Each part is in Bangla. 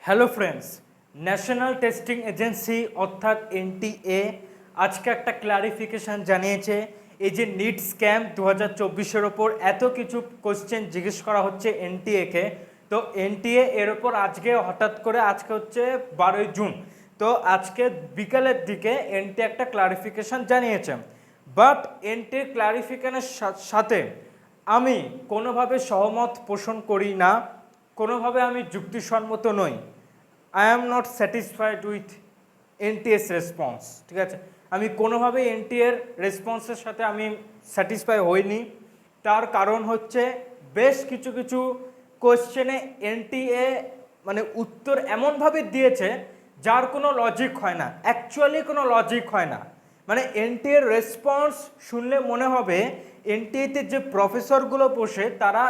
Hello friends, national testing agency অর্থাৎ এনটিএ আজকে একটা ক্লারিফিকেশান জানিয়েছে। এই যে নিট স্ক্যাম 2024-এর ওপর এত কিছু কোশ্চেন জিজ্ঞেস করা হচ্ছে এনটিএকে, তো এনটিএ এর ওপর আজকে হঠাৎ করে আজকে হচ্ছে 12ই জুন, তো আজকে বিকালের দিকে এনটিএ একটা ক্লারিফিকেশান জানিয়েছে। বাট এনটিএর ক্লারিফিকেশনের সাথে আমি কোনোভাবে সহমত পোষণ করি না, কোনোভাবে আমি যুক্তিসম্মত নই। I am not satisfied with NTA's response. ঠিক আছে, আমি কোনোভাবেই এনটিএর রেসপন্সের সাথে আমি স্যাটিসফাই হইনি। তার কারণ হচ্ছে বেশ কিছু কিছু কোয়েশ্চেনে এনটিএ মানে উত্তর এমনভাবে দিয়েছে যার কোনো লজিক হয় না, অ্যাকচুয়ালি কোনো লজিক হয় না। মানে এনটিএর রেসপন্স শুনলে মনে হবে এনটিএতে যে প্রফেসরগুলো বসে তারা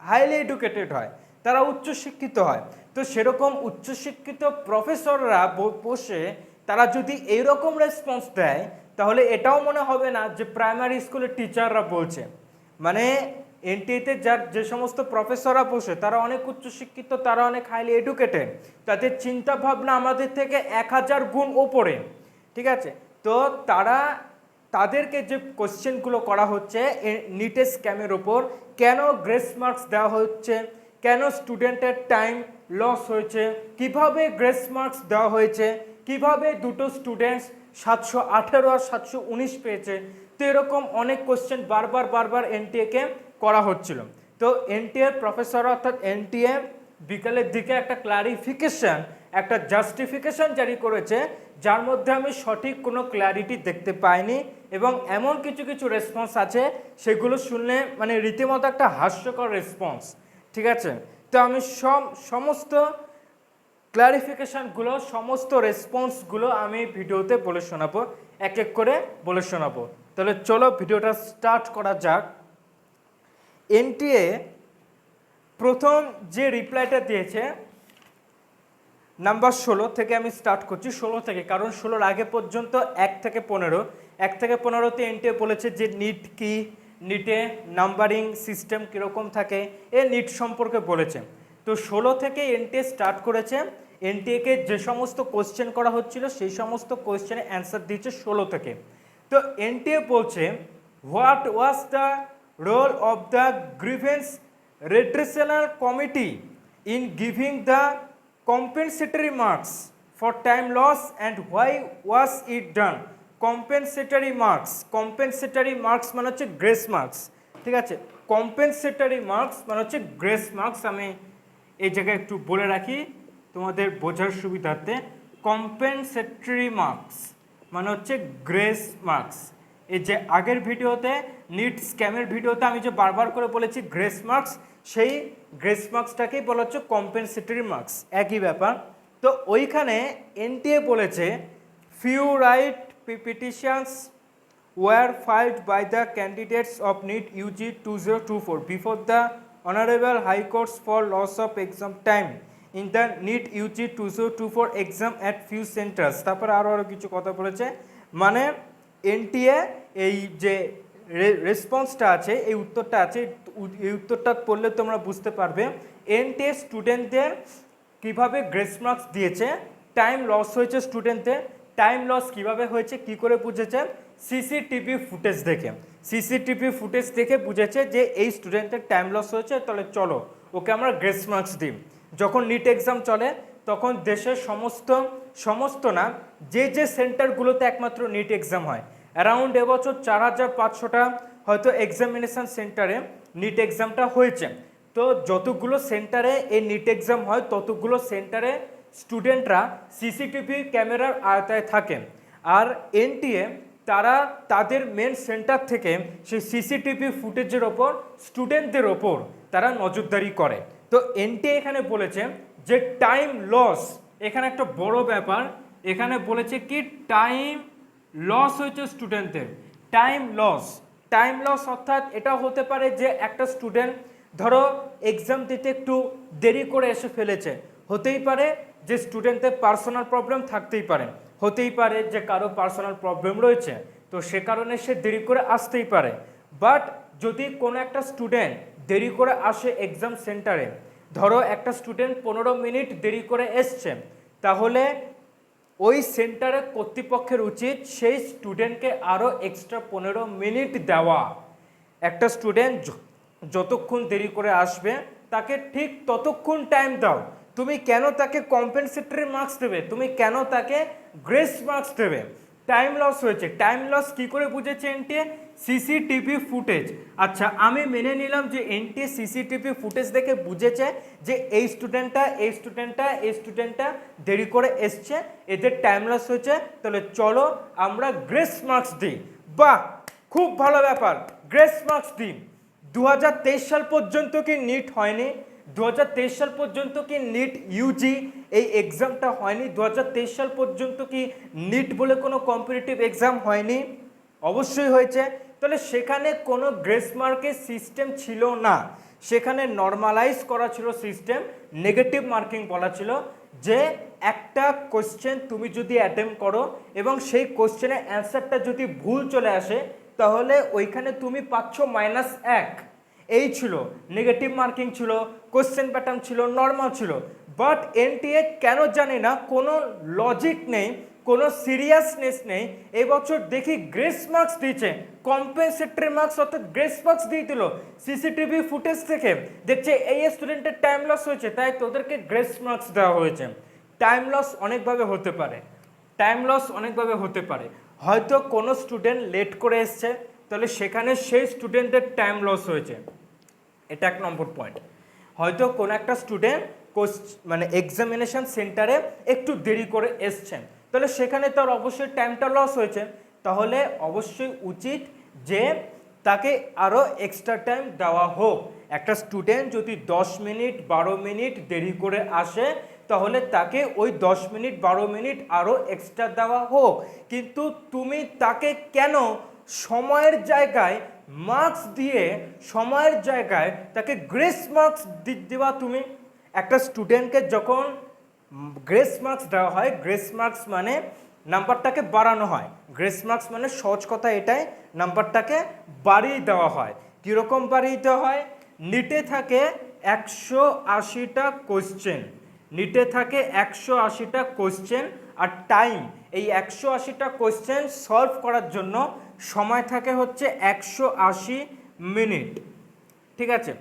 হাইলি এডুকেটেড হয়, তারা উচ্চশিক্ষিত হয়। তো সেরকম উচ্চশিক্ষিত প্রফেসররা বসে তারা যদি এইরকম রেসপন্স দেয় তাহলে এটাও মনে হবে না যে প্রাইমারি স্কুলের টিচাররা বলছে। মানে এনটিএতে যার যে সমস্ত প্রফেসররা বসে তারা অনেক উচ্চশিক্ষিত, তারা অনেক হাইলি এডুকেটেড, তাদের চিন্তা ভাবনা আমাদের থেকে 1000 গুণ ওপরে। ঠিক আছে, তো তাদেরকে যে কোশ্চেনগুলো করা হচ্ছে নিটের স্ক্যামের ওপর, কেন গ্রেস মার্কস দেওয়া হচ্ছে, কেন স্টুডেন্টের টাইম লস হয়েছে, কিভাবে গ্রেস মার্কস দেওয়া হয়েছে, কিভাবে দুটো স্টুডেন্টস 718 আর 719 পেয়েছে, তো এরকম অনেক কোশ্চেন বারবার এনটিএকে করা হচ্ছিল। তো এনটিএর প্রফেসর অর্থাৎ এনটিএ বিকালের দিকে একটা ক্লারিফিকেশন, একটা জাস্টিফিকেশন জারি করেছে, যার মধ্যে আমি সঠিক কোনো ক্ল্যারিটি দেখতে পাইনি। এবং এমন কিছু কিছু রেসপন্স আছে সেগুলো শুনলে মানে রীতিমতো একটা হাস্যকর রেসপন্স। ঠিক আছে, তো আমি সমস্ত ক্লারিফিকেশানগুলো, সমস্ত রেসপন্সগুলো আমি ভিডিওতে বলে শোনাবো, এক এক করে বলে শোনাবো। তাহলে চলো ভিডিওটা স্টার্ট করা যাক। এনটিএ প্রথম যে রিপ্লাইটা দিয়েছে নাম্বার 16 থেকে আমি স্টার্ট করছি, 16 থেকে, কারণ 16-র আগে পর্যন্ত 1 থেকে 15তে এনটিএ বলেছে যে নিট কি, নিটে নাম্বারিং সিস্টেম কীরকম থাকে, এ নিট সম্পর্কে বলেছে। তো 16 থেকে এনটিএ স্টার্ট করেছে। এনটিএকে যে সমস্ত কোশ্চেন করা হচ্ছিল সেই সমস্ত কোশ্চেনের অ্যান্সার দিয়েছে 16 থেকে। তো এনটিএ বলছে, what was the role of the grievance redressal committee in giving the compensatory marks for time loss and why was it done? compensatory marks মানে হচ্ছে গ্রেস মার্কস। ঠিক আছে, compensatory marks মানে হচ্ছে গ্রেস মার্কস। আমি এই জায়গায় একটু বলে রাখি তোমাদের বোঝার সুবিধার্থে, compensatory marks মানে হচ্ছে গ্রেস মার্কস। এই যে আগের ভিডিওতে নিট স্ক্যামের ভিডিওতে আমি যে বারবার করে বলেছি গ্রেস মার্কস, সেই গ্রেস মার্কসটাকেই বলা হচ্ছে কম্পেনসেটরি মার্কস, একই ব্যাপার। তো ওইখানে এনটিএ বলেছে, few writ petitions were filed by the candidates of NEET UG 2024 before the honourable high courts for loss of exam time in the NEET UG 2024 exam at few centres. তারপরে আরও কিছু কথা বলেছে। মানে এনটিএ এই যে রেসপন্সটা আছে, এই উত্তরটা আছে, এই উত্তরটা পড়লে তোমরা বুঝতে পারবে এনটিএ স্টুডেন্টদের কীভাবে গ্রেস মার্কস দিয়েছে। টাইম লস হয়েছে স্টুডেন্টদের, টাইম লস কীভাবে হয়েছে, কি করে বুঝেছে, সিসিটিভি ফুটেজ দেখে বুঝেছে যে এই স্টুডেন্টের টাইম লস হয়েছে, তাহলে চলো ওকে আমরা গ্রেস মার্কস দিই। যখন নিট এক্সাম চলে তখন দেশের সমস্ত না, যে সেন্টারগুলোতে একমাত্র নিট এক্সাম হয়, অ্যারাউন্ড এবছর 4500টা হয়তো এক্সামিনেশান সেন্টারে নিট এক্সামটা হয়েছে। তো যতগুলো সেন্টারে এই নিট এক্সাম হয় ততগুলো সেন্টারে স্টুডেন্টরা সিসিটিভি ক্যামেরার আওতায় থাকেন। আর এনটিএ তারা তাদের মেন সেন্টার থেকে সেই সিসিটিভি ফুটেজের ওপর স্টুডেন্টদের ওপর তারা নজরদারি করে। তো এনটিএ এখানে বলেছে যে টাইম লস এখানে একটা বড় ব্যাপার। এখানে বলেছে কি টাইম লস হয়েছে স্টুডেন্টদের। টাইম লস অর্থাৎ এটা হতে পারে যে একটা স্টুডেন্ট ধরো এক্সাম দিতে একটু দেরি করে এসে ফেলেছে, হতেই পারে যে স্টুডেন্টের পার্সোনাল প্রবলেম থাকতেই পারে, হতেই পারে যে কারো পার্সোনাল প্রবলেম রয়েছে, তো সে কারণে সে দেরি করে আসতেই পারে। বাট যদি কোনো একটা স্টুডেন্ট দেরি করে আসে এক্সাম সেন্টারে, ধরো একটা স্টুডেন্ট 15 মিনিট দেরি করে এসছে, তাহলে ওই সেন্টারে কর্তৃপক্ষের উচিত সেই স্টুডেন্টকে আরও এক্সট্রা 15 মিনিট দেওয়া। একটা স্টুডেন্ট যতক্ষণ দেরি করে আসবে তাকে ঠিক ততক্ষণ টাইম দাও। তুমি কেন তাকে কম্পেনসেটরি মার্কস দেবে, তুমি কেন তাকে গ্রেস মার্কস দেবে? টাইম লস হয়েছে, টাইম লস কী করে বুঝেছে এনটিএ? CCTV footage. আচ্ছা, আমি মেনে নিলাম যে এনটিএ সিসিটিভি ফুটেজ দেখে বুঝেছে যে এই স্টুডেন্টটা দেরি করে এসছে, এদের টাইম লস হয়েছে, তাহলে চলো আমরা গ্রেস মার্কস দিই। বাহ, খুব ভালো ব্যাপার, গ্রেস মার্কস দিই। 2023 সাল পর্যন্ত কি নিট হয়নি? 2023 সাল পর্যন্ত কি নিট ইউজি এই এক্সামটা হয়নি? 2023 সাল পর্যন্ত কি নিট বলে কোনো কম্পিটিটিভ এক্সাম হয়নি? অবশ্যই হয়েছে। তাহলে সেখানে কোনো গ্রেস মার্কের সিস্টেম ছিল না, সেখানে নর্মালাইজ করা ছিল সিস্টেম, নেগেটিভ মার্কিং বলা ছিল যে একটা কোশ্চেন তুমি যদি অ্যাটেম্প করো এবং সেই কোশ্চেনের অ্যান্সারটা যদি ভুল চলে আসে তাহলে ওইখানে তুমি পাচ্ছ -1। এই ছিল নেগেটিভ মার্কিং, ছিল কোশ্চেন প্যাটার্ন, ছিল নর্মাল ছিল। বাট এনটিএ কেন জানি না, কোনো লজিক নেই, কোনো সিরিয়াসনেস নেই, এবছর দেখি গ্রেস মার্কস দিয়েছে, কম্পেনসেটরি মার্কস অর্থাৎ গ্রেস মার্কস দিয়ে দিল। সিসিটিভি ফুটেজ থেকে দেখছে এই স্টুডেন্টের টাইম লস হয়েছে, তাই তোদেরকে গ্রেস মার্কস দেওয়া হয়েছে। টাইম লস অনেকভাবে হতে পারে, টাইম লস অনেকভাবে হতে পারে। হয়তো কোনো স্টুডেন্ট লেট করে এসছে, তাহলে সেখানে সেই স্টুডেন্টের টাইম লস হয়েছে, এটা 1 নম্বর পয়েন্ট। হয়তো কোনো একটা স্টুডেন্ট মানে এক্সামিনেশন সেন্টারে একটু দেরি করে এসছেন, তাহলে সেখানে তার অবশ্যই টাইমটা লস হয়েছে, তাহলে অবশ্যই উচিত যে তাকে আরও এক্সট্রা টাইম দেওয়া হোক। একটা স্টুডেন্ট যদি 10 মিনিট 12 মিনিট দেরি করে আসে তাহলে তাকে ওই 10 মিনিট 12 মিনিট আরও এক্সট্রা দেওয়া হোক। কিন্তু তুমি তাকে কেন সময়ের জায়গায় মার্কস দিয়ে, সময়ের জায়গায় তাকে গ্রেস মার্কস দেওয়া? তুমি একটা স্টুডেন্টকে যখন গ্রেস মার্কস দেওয়া হয়, গ্রেস মার্কস মানে নাম্বারটাকে বাড়ানো হয়, গ্রেস মার্কস মানে সহজ কথা এটাই, নাম্বারটাকে বাড়িয়ে দেওয়া হয়। কীরকম বাড়িয়ে দেওয়া হয়? নিটে থাকে 180টা কোশ্চেন, নিটে থাকে 180টা কোশ্চেন, আর টাইম এই 180টা কোশ্চেন সলভ করার জন্য সময় থাকে হচ্ছে 180 মিনিট। ঠিক আছে,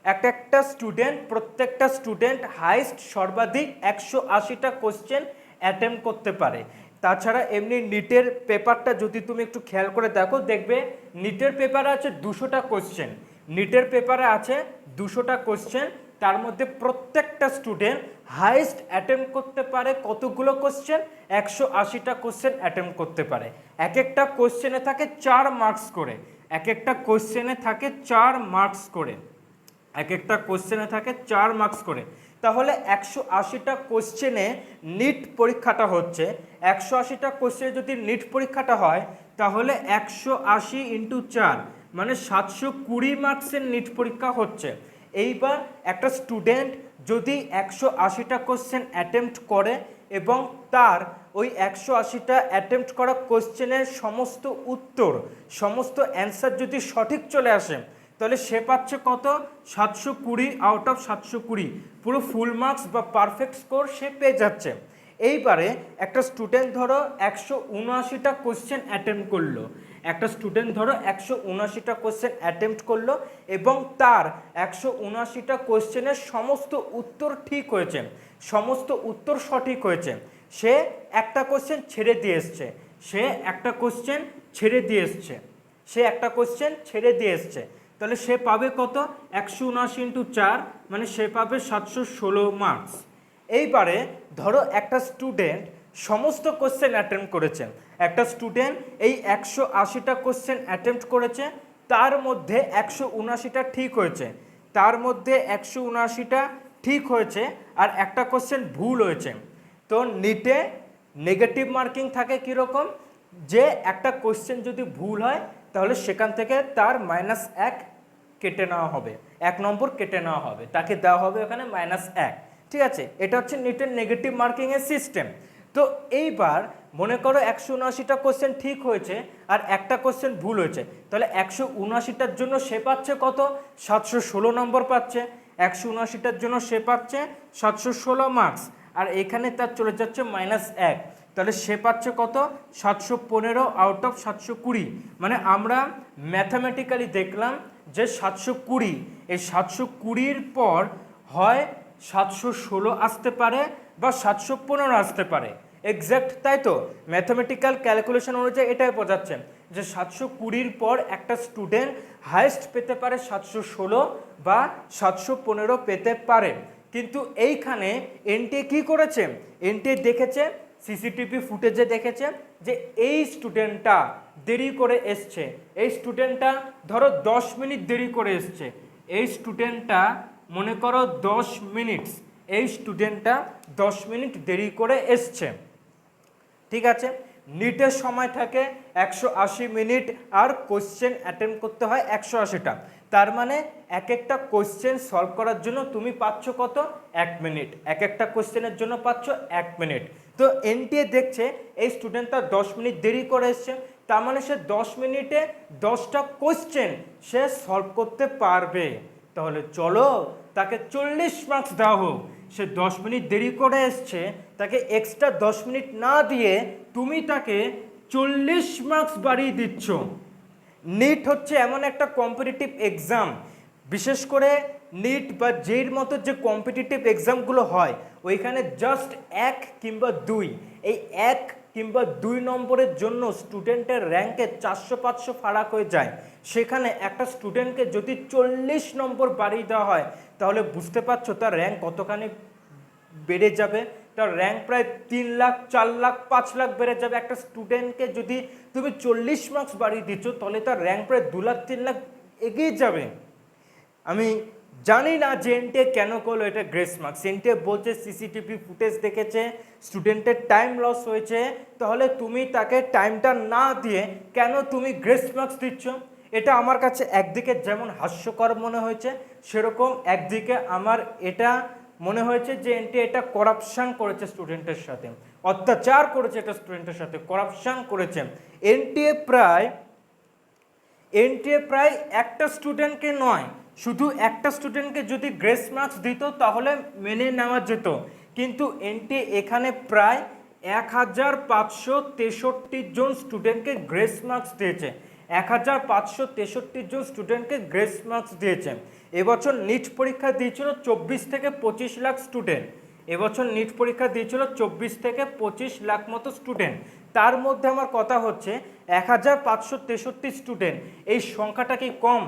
একটা স্টুডেন্ট, প্রত্যেকটা স্টুডেন্ট হাইস্ট সর্বাধিক 180টা কোশ্চেন অ্যাটেম্প করতে পারে। তাছাড়া এমনি নিটের পেপারটা যদি তুমি একটু খেয়াল করে দেখো, দেখবে নিটের পেপারে আছে 200টা কোশ্চেন, নিটের পেপারে আছে 200টা কোশ্চেন, তার মধ্যে প্রত্যেকটা স্টুডেন্ট হাইস্ট অ্যাটেম্প করতে পারে কতগুলো কোশ্চেন? 180টা কোশ্চেন অ্যাটেম্প করতে পারে। এক একটা কোশ্চেনে থাকে 4 মার্কস করে, এক একটা কোশ্চেনে থাকে 4 মার্কস করে, এক একটা কোশ্চেনে থাকে 4 মার্কস করে। তাহলে 180টা কোশ্চেনে নিট পরীক্ষাটা হচ্ছে, 180টা কোশ্চেনে যদি নিট পরীক্ষাটা হয় তাহলে 180 × 4 মানে 720 মার্কসের নিট পরীক্ষা হচ্ছে। এইবার একটা স্টুডেন্ট যদি 180টা কোশ্চেন অ্যাটেম্পট করে এবং তার ওই 180টা অ্যাটেম্পট করা কোশ্চেনের সমস্ত উত্তর, সমস্ত অ্যান্সার যদি সঠিক চলে আসে তাহলে সে পাচ্ছে কত? 720 আউট অফ 720, পুরো ফুল মার্কস বা পারফেক্ট স্কোর সে পেয়ে যাচ্ছে। এইবারে একটা স্টুডেন্ট ধরো 179টা কোশ্চেন অ্যাটেম্প করলো, একটা স্টুডেন্ট ধরো 179টা কোশ্চেন অ্যাটেম্প্ট করলো এবং তার 179টা কোশ্চেনের সমস্ত উত্তর ঠিক হয়েছে, সমস্ত উত্তর সঠিক হয়েছে। সে একটা কোশ্চেন ছেড়ে দিয়ে এসছে, সে একটা কোশ্চেন ছেড়ে দিয়ে এসছে, সে একটা কোশ্চেন ছেড়ে দিয়ে এসছে, তাহলে সে পাবে কত? 179 × 4 মানে সে পাবে 716 মার্কস। এইবারে ধরো একটা স্টুডেন্ট সমস্ত কোশ্চেন অ্যাটেম্প করেছেন, একটা স্টুডেন্ট এই 180টা কোশ্চেন অ্যাটেম্প্ট করেছে, তার মধ্যে 179টা ঠিক হয়েছে, তার মধ্যে 179টা ঠিক হয়েছে আর একটা কোশ্চেন ভুল হয়েছে। তো নিটে নেগেটিভ মার্কিং থাকে কীরকম? যে একটা কোশ্চেন যদি ভুল হয় তাহলে সেখান থেকে তার -1 কেটে নেওয়া হবে, 1 নম্বর কেটে নেওয়া হবে, তাকে দেওয়া হবে ওখানে -1। ঠিক আছে, এটা হচ্ছে নিটের নেগেটিভ মার্কিংয়ের সিস্টেম। তো এইবার মনে করো 179টা কোশ্চেন ঠিক হয়েছে আর একটা কোশ্চেন ভুল হয়েছে, তাহলে 179টার জন্য সে পাচ্ছে কত? 716 নম্বর পাচ্ছে। 179টার জন্য সে পাচ্ছে 716 মার্কস, আর এখানে তার চলে যাচ্ছে -1, তাহলে সে পাচ্ছে কত 715 আউট অফ 720। মানে আমরা ম্যাথামেটিক্যালি দেখলাম যে 720, এই 720-র পর হয় 716 আসতে পারে বা 715 আসতে পারে, এক্স্যাক্ট তাই তো? ম্যাথামেটিক্যাল ক্যালকুলেশন অনুযায়ী এটাই বোঝাচ্ছে যে 720-র পর একটা স্টুডেন্ট হাইয়েস্ট পেতে পারে 716 বা 715 পেতে পারে। কিন্তু এইখানে এনটিএ কি করেছে, এনটিএ দেখেছে সিসিটিভি ফুটেজে দেখেছে যে এই স্টুডেন্টটা দেরি করে এসছে, এই স্টুডেন্টটা ধরো 10 মিনিট দেরি করে এসছে, এই স্টুডেন্টটা মনে করো 10 মিনিট, এই স্টুডেন্টটা 10 মিনিট দেরি করে এসছে, ঠিক আছে? নিটের সময় থাকে 180 মিনিট আর কোশ্চেন অ্যাটেম্প করতে হয় 180টা, তার মানে এক একটা কোশ্চেন সলভ করার জন্য তুমি পাচ্ছ কত 1 মিনিট, এক একটা কোশ্চেনের জন্য পাচ্ছ 1 মিনিট। তো এনটিএ দেখছে এই স্টুডেন্টটা 10 মিনিট দেরি করে এসছে, তার মানে সে 10 মিনিটে 10টা কোশ্চেন সে সলভ করতে পারবে, তাহলে চলো তাকে 40 মার্কস দেওয়া হোক। সে 10 মিনিট দেরি করে এসছে, তাকে এক্সট্রা 10 মিনিট না দিয়ে তুমি তাকে 40 মার্কস বাড়িয়ে দিচ্ছ। নিট হচ্ছে এমন একটা কম্পিটিটিভ এক্সাম, বিশেষ করে নিট বা জেইর মতো যে কম্পিটিটিভ এক্সামগুলো হয় ওইখানে জাস্ট 1 কিংবা 2, এই 1 কিংবা 2 নম্বরের জন্য স্টুডেন্টের র্যাঙ্কে 400-500 ফারাক হয়ে যায়। সেখানে একটা স্টুডেন্টকে যদি 40 নম্বর বাড়িয়ে দেওয়া হয় তাহলে বুঝতে পারছো তার র্যাঙ্ক কতখানি বেড়ে যাবে, তার র্যাঙ্ক প্রায় 3 লাখ 4 লাখ 5 লাখ বেড়ে যাবে। একটা স্টুডেন্টকে যদি তুমি 40 মার্কস বাড়িয়ে দিচ্ছ তাহলে তার র্যাঙ্ক প্রায় 2 লাখ 3 লাখ এগিয়ে যাবে। আমি জানি না যে এনটিএ কেন করলো এটা গ্রেস মার্কস, এনটিএ বলছে সিসিটিভি ফুটেজ দেখেছে স্টুডেন্টের টাইম লস হয়েছে, তাহলে তুমি তাকে টাইমটা না দিয়ে কেন তুমি গ্রেস মার্কস দিচ্ছ? এটা আমার কাছে একদিকে যেমন হাস্যকর মনে হয়েছে, সেরকম একদিকে আমার এটা মনে হয়েছে যে এনটিএ এটা করাপশন করেছে স্টুডেন্টের সাথে, অত্যাচার করেছে এটা স্টুডেন্টের সাথে, করাপশন করেছে। এনটিএ প্রায় একটা স্টুডেন্টকে নয়, শুধু একটা স্টুডেন্টকে যদি গ্রেস মার্কস দিত তাহলে মেনে নেওয়া যেত, কিন্তু এনটিএ এখানে প্রায় 1563 জন স্টুডেন্টকে গ্রেস মার্কস দিয়েছে, 1563 জন স্টুডেন্টকে গ্রেস মার্কস দিয়েছে। এবছর নিট পরীক্ষা দিয়েছিল 24 থেকে 25 লাখ স্টুডেন্ট, এবছর নিট পরীক্ষা দিয়েছিল 24 থেকে 25 লাখ মতো স্টুডেন্ট, তার মধ্যে আমার কথা হচ্ছে 1563 স্টুডেন্ট, এই সংখ্যাটা কি কম?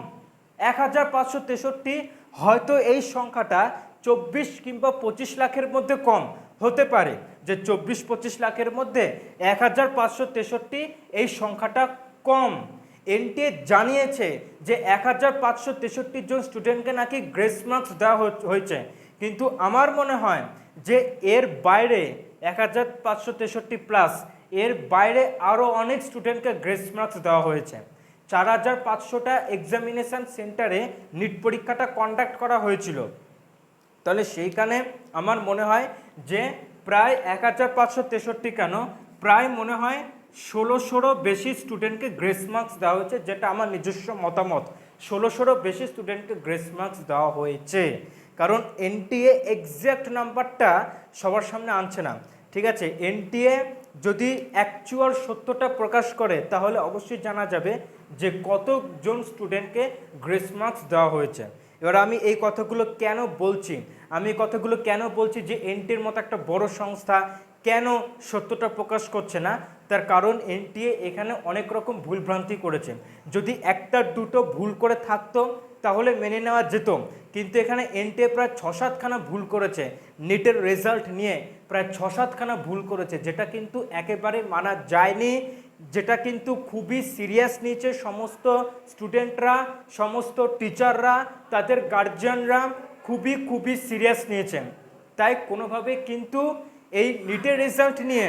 1563 হয়তো এই সংখ্যাটা 24 কিংবা 25 লাখের মধ্যে কম হতে পারে, যে 24-25 লাখের মধ্যে 1563 এই সংখ্যাটা কম। এনটিএ জানিয়েছে যে 1563 জন স্টুডেন্টকে নাকি গ্রেস মার্কস দেওয়া হয়েছে, কিন্তু আমার মনে হয় যে এর বাইরে 1563 প্লাস এর বাইরে আরও অনেক স্টুডেন্টকে গ্রেস মার্কস দেওয়া হয়েছে। 4500টা এক্সামিনেশান সেন্টারে নিট পরীক্ষাটা কন্ডাক্ট করা হয়েছিল, তাহলে সেইখানে আমার মনে হয় যে প্রায় 1563 কেন প্রায় মনে হয় 1600 বেশি স্টুডেন্টকে গ্রেস মার্কস দেওয়া হয়েছে, যেটা আমার নিজস্ব মতামত, 1600 বেশি স্টুডেন্টকে গ্রেস মার্কস দেওয়া হয়েছে। কারণ এনটিএ এক্স্যাক্ট নাম্বারটা সবার সামনে আনছে না, ঠিক আছে? এনটিএ যদি অ্যাকচুয়াল সত্যটা প্রকাশ করে তাহলে অবশ্যই জানা যাবে যে কতজন স্টুডেন্টকে গ্রেস মার্কস দেওয়া হয়েছে। এবার আমি এই কথাগুলো কেন বলছি, যে এনটিএর মতো একটা বড় সংস্থা কেন সত্যটা প্রকাশ করছে না, তার কারণ এনটিএ এখানে অনেক রকম ভুলভ্রান্তি করেছে। যদি একটা দুটো ভুল করে থাকতো তাহলে মেনে নেওয়া যেত, কিন্তু এখানে এনটিএ প্রায় 6-7খানা ভুল করেছে, নিটের রেজাল্ট নিয়ে প্রায় 6-7খানা ভুল করেছে, যেটা কিন্তু একেবারে মানা যায়নি, যেটা কিন্তু খুবই সিরিয়াস নিয়েছে সমস্ত স্টুডেন্টরা, সমস্ত টিচাররা, তাদের গার্জিয়ানরা খুবই সিরিয়াস নিয়েছেন। তাই কোনোভাবে কিন্তু এই নিটের রেজাল্ট নিয়ে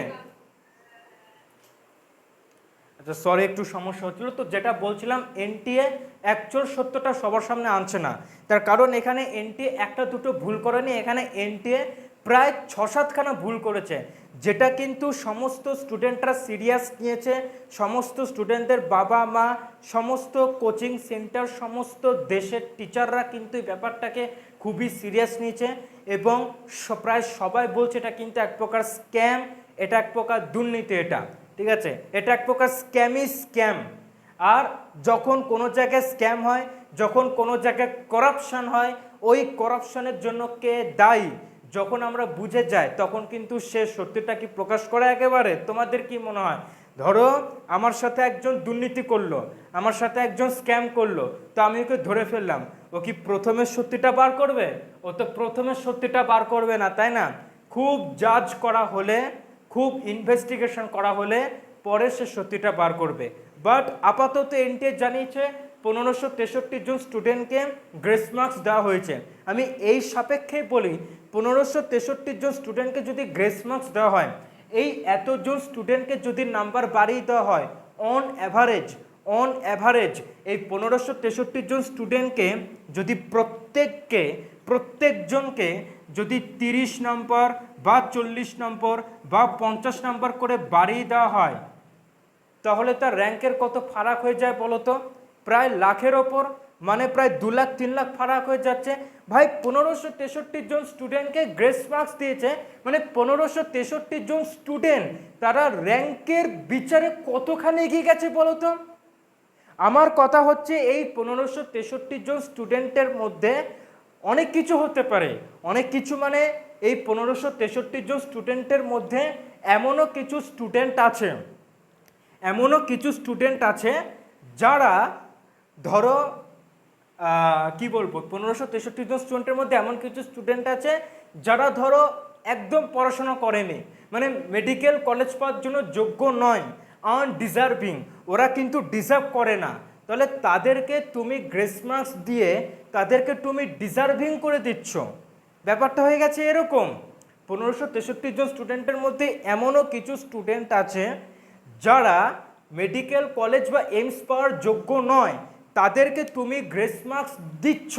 সরি একটু সমস্যা হচ্ছিল, তো যেটা বলছিলাম এনটিএ অ্যাকচুয়াল সত্যটা সবার সামনে আনছে না, তার কারণ এখানে এনটিএ একটা দুটো ভুল করেনি, এখানে এনটিএ প্রায় 6-7খানা ভুল করেছে, যেটা কিন্তু সমস্ত স্টুডেন্টরা সিরিয়াস নিয়েছে। সমস্ত স্টুডেন্টদের বাবা মা, সমস্ত কোচিং সেন্টার, সমস্ত দেশের টিচাররা কিন্তু এই ব্যাপারটাকে খুবই সিরিয়াস নিয়েছে এবং প্রায় সবাই বলছে এটা কিন্তু এক প্রকার স্ক্যাম, এটা এক প্রকার দুর্নীতি, এটা ঠিক আছে, এটা এক প্রকার স্ক্যামই স্ক্যাম। আর যখন কোনো জায়গায় স্ক্যাম হয়, যখন কোনো জায়গায় করাপশান হয়, ওই করাপশানের জন্য কে দায়ী যখন আমরা বুঝে যাই, তখন কিন্তু সে সত্যিটা কি প্রকাশ করে একেবারে। তোমাদের কি মনে হয়, ধরো আমার সাথে একজন দুর্নীতি করলো, আমার সাথে একজন স্ক্যাম করলো, তো আমি ওকে ধরে ফেললাম, ও কি প্রথমে সত্যিটা বার করবে? ও তো প্রথমে সত্যিটা বার করবে না, তাই না? খুব জাজ করা হলে, খুব ইনভেস্টিগেশন করা হলে পরে সে সত্যিটা বার করবে। বাট আপাতত এনটিএ জানিয়েছে 1563 জন স্টুডেন্টকে গ্রেস মার্কস দেওয়া হয়েছে। আমি এই সাপেক্ষে বলি, 1563 জন স্টুডেন্টকে যদি গ্রেস মার্কস দেওয়া হয়, এই এতজন স্টুডেন্টকে যদি নাম্বার বাড়িয়ে দেওয়া হয়, অন অ্যাভারেজ এই 1563 জন স্টুডেন্টকে যদি প্রত্যেকজনকে যদি 30 নম্বর বা 40 নম্বর বা 50 নম্বর করে বাড়িয়ে দেওয়া হয়, তাহলে তার র্যাঙ্কের কত ফারাক হয়ে যায় বলো তো? প্রায় লাখের ওপর, মানে প্রায় 2 লাখ 3 লাখ ফারাক হয়ে যাচ্ছে। ভাই 1563 জন স্টুডেন্টকে গ্রেস মার্কস দিয়েছে, মানে 1563 জন স্টুডেন্ট তারা র্যাঙ্কের বিচারে কতখানি এগিয়ে গেছে বলো তো? আমার কথা হচ্ছে এই 1563 জন স্টুডেন্টের মধ্যে অনেক কিছু হতে পারে, অনেক কিছু মানে এই 1563 জন স্টুডেন্টের মধ্যে এমনও কিছু স্টুডেন্ট আছে যারা ধরো কি বলবো, 1563 জন স্টুডেন্টের মধ্যে এমন কিছু স্টুডেন্ট আছে যারা ধরো একদম পড়াশোনা করেনি, মানে মেডিকেল কলেজ পাওয়ার জন্য যোগ্য নয়, আনডিজার্ভিং, ওরা কিন্তু ডিজার্ভ করে না, তাহলে তাদেরকে তুমি গ্রেস মার্কস দিয়ে তাদেরকে তুমি ডিজার্ভিং করে দিচ্ছ। ব্যাপারটা হয়ে গেছে এরকম। 1563 জন স্টুডেন্টের মধ্যে এমনও কিছু স্টুডেন্ট আছে যারা মেডিকেল কলেজ বা এইমস পাওয়ার যোগ্য নয়, তাদেরকে তুমি গ্রেস মার্কস দিচ্ছ,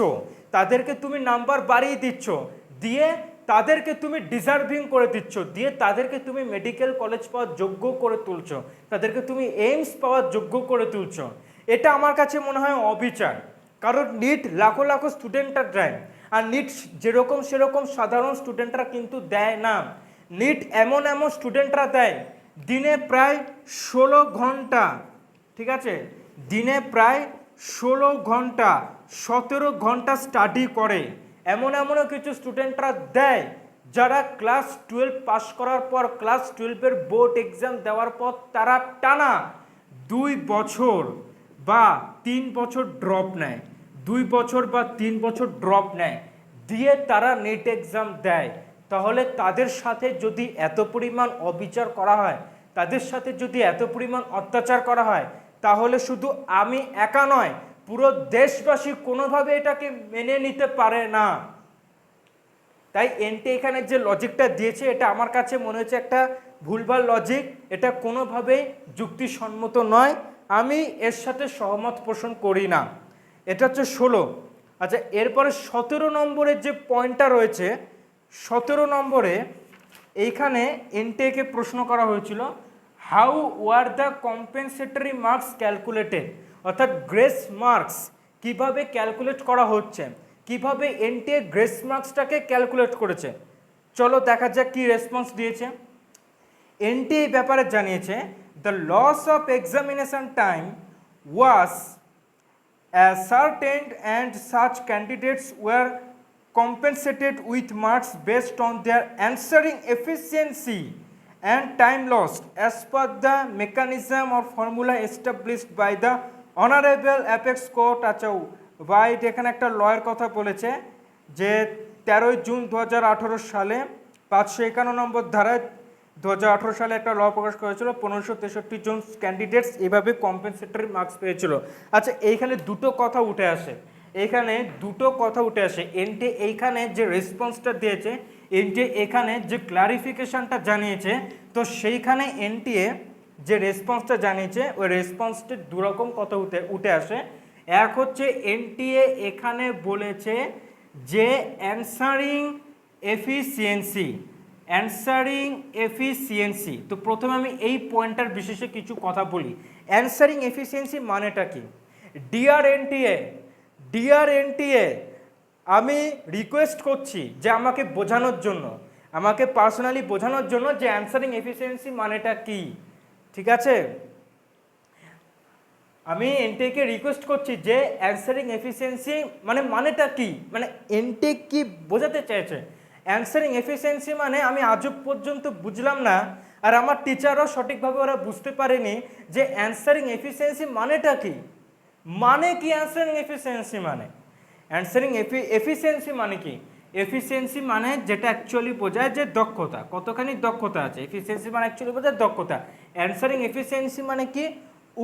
তাদেরকে তুমি নাম্বার বাড়িয়ে দিচ্ছ, দিয়ে তাদেরকে তুমি ডিজার্ভিং করে দিচ্ছ, দিয়ে তাদেরকে তুমি মেডিকেল কলেজ পাওয়ার যোগ্য করে তুলছো, তাদেরকে তুমি এইমস পাওয়ার যোগ্য করে তুলছো। এটা আমার কাছে মনে হয় অবিচার, কারণ নিট লাখো লাখো স্টুডেন্টরা দেয়, আর নিট যেরকম সেরকম সাধারণ স্টুডেন্টরা কিন্তু দেয় না। নিট এমন স্টুডেন্টরা দেয় দিনে প্রায় 16 ঘন্টা, ঠিক আছে, দিনে প্রায় 16 ঘন্টা 17 ঘন্টা স্টাডি করে, এমনও কিছু স্টুডেন্টরা দেয় যারা ক্লাস 12 পাস করার পর, ক্লাস 12-এর বোর্ড এক্সাম দেওয়ার পর তারা টানা 2 বছর বা 3 বছর ড্রপ নেয়, 2 বছর বা 3 বছর ড্রপ নেয়, দিয়ে তারা নেট এক্সাম দেয়। তাহলে তাদের সাথে যদি এত পরিমাণ অবিচার করা হয়, তাদের সাথে যদি এত পরিমাণ অত্যাচার করা হয়, তাহলে শুধু আমি একা নয়, পুরো দেশবাসী কোনোভাবে এটাকে মেনে নিতে পারে না। তাই এনটি এখানে যে লজিকটা দিয়েছে, এটা আমার কাছে মনে হচ্ছে একটা ভুলভাল লজিক, এটা কোনোভাবেই যুক্তিসম্মত নয়, আমি এর সাথে সহমত পোষণ করি না। এটা হচ্ছে 16। আচ্ছা, এরপরে 17 নম্বরের যে পয়েন্টটা রয়েছে, 17 নম্বরে এইখানে এনটিএকে প্রশ্ন করা হয়েছিল, how were the compensatory marks calculated, অর্থাৎ গ্রেস মার্কস কিভাবে ক্যালকুলেট করা হচ্ছে, কিভাবে এনটিএ গ্রেস মার্কসটাকে ক্যালকুলেট করেছে। চলো দেখা যাক কি রেসপন্স দিয়েছে। এনটিএ এই ব্যাপারে জানিয়েছে, the loss of examination time was ascertained and such candidates were compensated with marks based on their answering efficiency and time lost as per the mechanism or formula established by the Honorable Apex Court। আচ্ছা ভাইট এখানে একটা লয়ের কথা বলেছে যে 13 জুন 2018 সালে 551 নম্বর ধারায় 2018 সালে একটা ল প্রকাশ করেছিল, 1563 জন ক্যান্ডিডেটস এভাবে কম্পেনসেটরি মার্কস পেয়েছিল। আচ্ছা, এইখানে দুটো কথা উঠে আসে, এনটি এইখানে যে রেসপন্সটা দিয়েছে, এনটি এখানে যে ক্লারিফিকেশনটা জানিয়েছে, তো সেইখানে এনটিএ যে রেসপন্সটা জানিয়েছে, ওই রেসপন্সটা দুরকম কথা উঠে আসে। এক হচ্ছে এনটিএ এখানে বলেছে যে অ্যানসারিং এফিসিয়েন্সি, অ্যান্সারিং এফিসিয়েন্সি। তো প্রথমে আমি এই পয়েন্টটার বিশেষে কিছু কথা বলি। অ্যান্সারিং এফিসিয়েন্সি মানেটা কি? ডিআর এনটিএ আমি রিকোয়েস্ট করছি যে আমাকে বোঝানোর জন্য, আমাকে পার্সোনালি বোঝানোর জন্য যে অ্যান্সারিং এফিসিয়েন্সি মানেটা কি। ঠিক আছে, আমি এনটেকে রিকোয়েস্ট করছি যে অ্যান্সারিং এফিসিয়েন্সি মানেটা কি, মানে এনটেক কি বোঝাতে চাইছে। অ্যান্সারিং এফিসিয়েন্সি মানে আমি আজও পর্যন্ত বুঝলাম না, আর আমার টিচারও সঠিকভাবে ওরা বুঝতে পারেনি যে অ্যান্সারিং এফিসিয়েন্সি মানেটা কি। মানে কি অ্যান্সারিং এফিসিয়েন্সি মানে? অ্যান্সারিং এফিসিয়েন্সি মানে কি? এফিসিয়েন্সি মানে যেটা অ্যাকচুয়ালি বোঝায় যে দক্ষতা, কতখানি দক্ষতা আছে। এফিসিয়েন্সি মানে অ্যাকচুয়ালি বোঝায় দক্ষতা। অ্যান্সারিং এফিসিয়েন্সি মানে কি?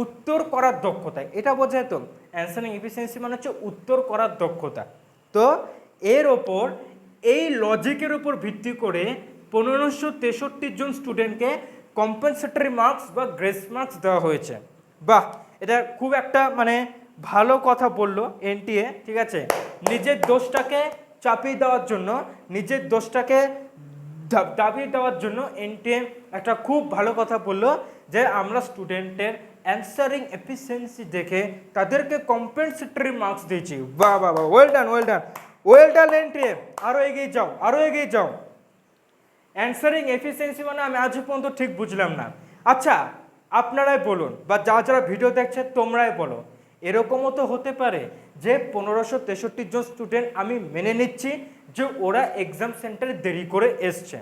উত্তর করার দক্ষতা, এটা বোঝায়। তো অ্যান্সারিং এফিসিয়েন্সি মানে হচ্ছে উত্তর করার দক্ষতা। তো এর ওপর, এই লজিকের উপর ভিত্তি করে 1563 জন স্টুডেন্টকে কম্পেনসেটরি মার্কস বা গ্রেস মার্কস দেওয়া হয়েছে। বাহ, এটা খুব একটা ভালো কথা বললো এনটিএ। ঠিক আছে, নিজের দোষটাকে চাপিয়ে দেওয়ার জন্য, নিজের দোষটাকে দাবিয়ে দেওয়ার জন্য এনটিএ একটা খুব ভালো কথা বললো যে আমরা স্টুডেন্টের অ্যান্সারিং এফিসিয়েন্সি দেখে তাদেরকে কম্পেনসেটরি মার্কস দিয়েছি। বাহ বাহ বাহ, well done, well done, well done NTA, আরও এগিয়ে যাও, আরও এগিয়ে যাও। অ্যান্সারিং এফিসিয়েন্সি মানে আমি আজ পর্যন্ত ঠিক বুঝলাম না। আচ্ছা, আপনারাই বলুন, বা যারা ভিডিও দেখছে তোমরাই বলো, এরকমও তো হতে পারে যে 1563 জন স্টুডেন্ট, আমি মেনে নিচ্ছি যে ওরা এক্সাম সেন্টারে দেরি করে এসছে,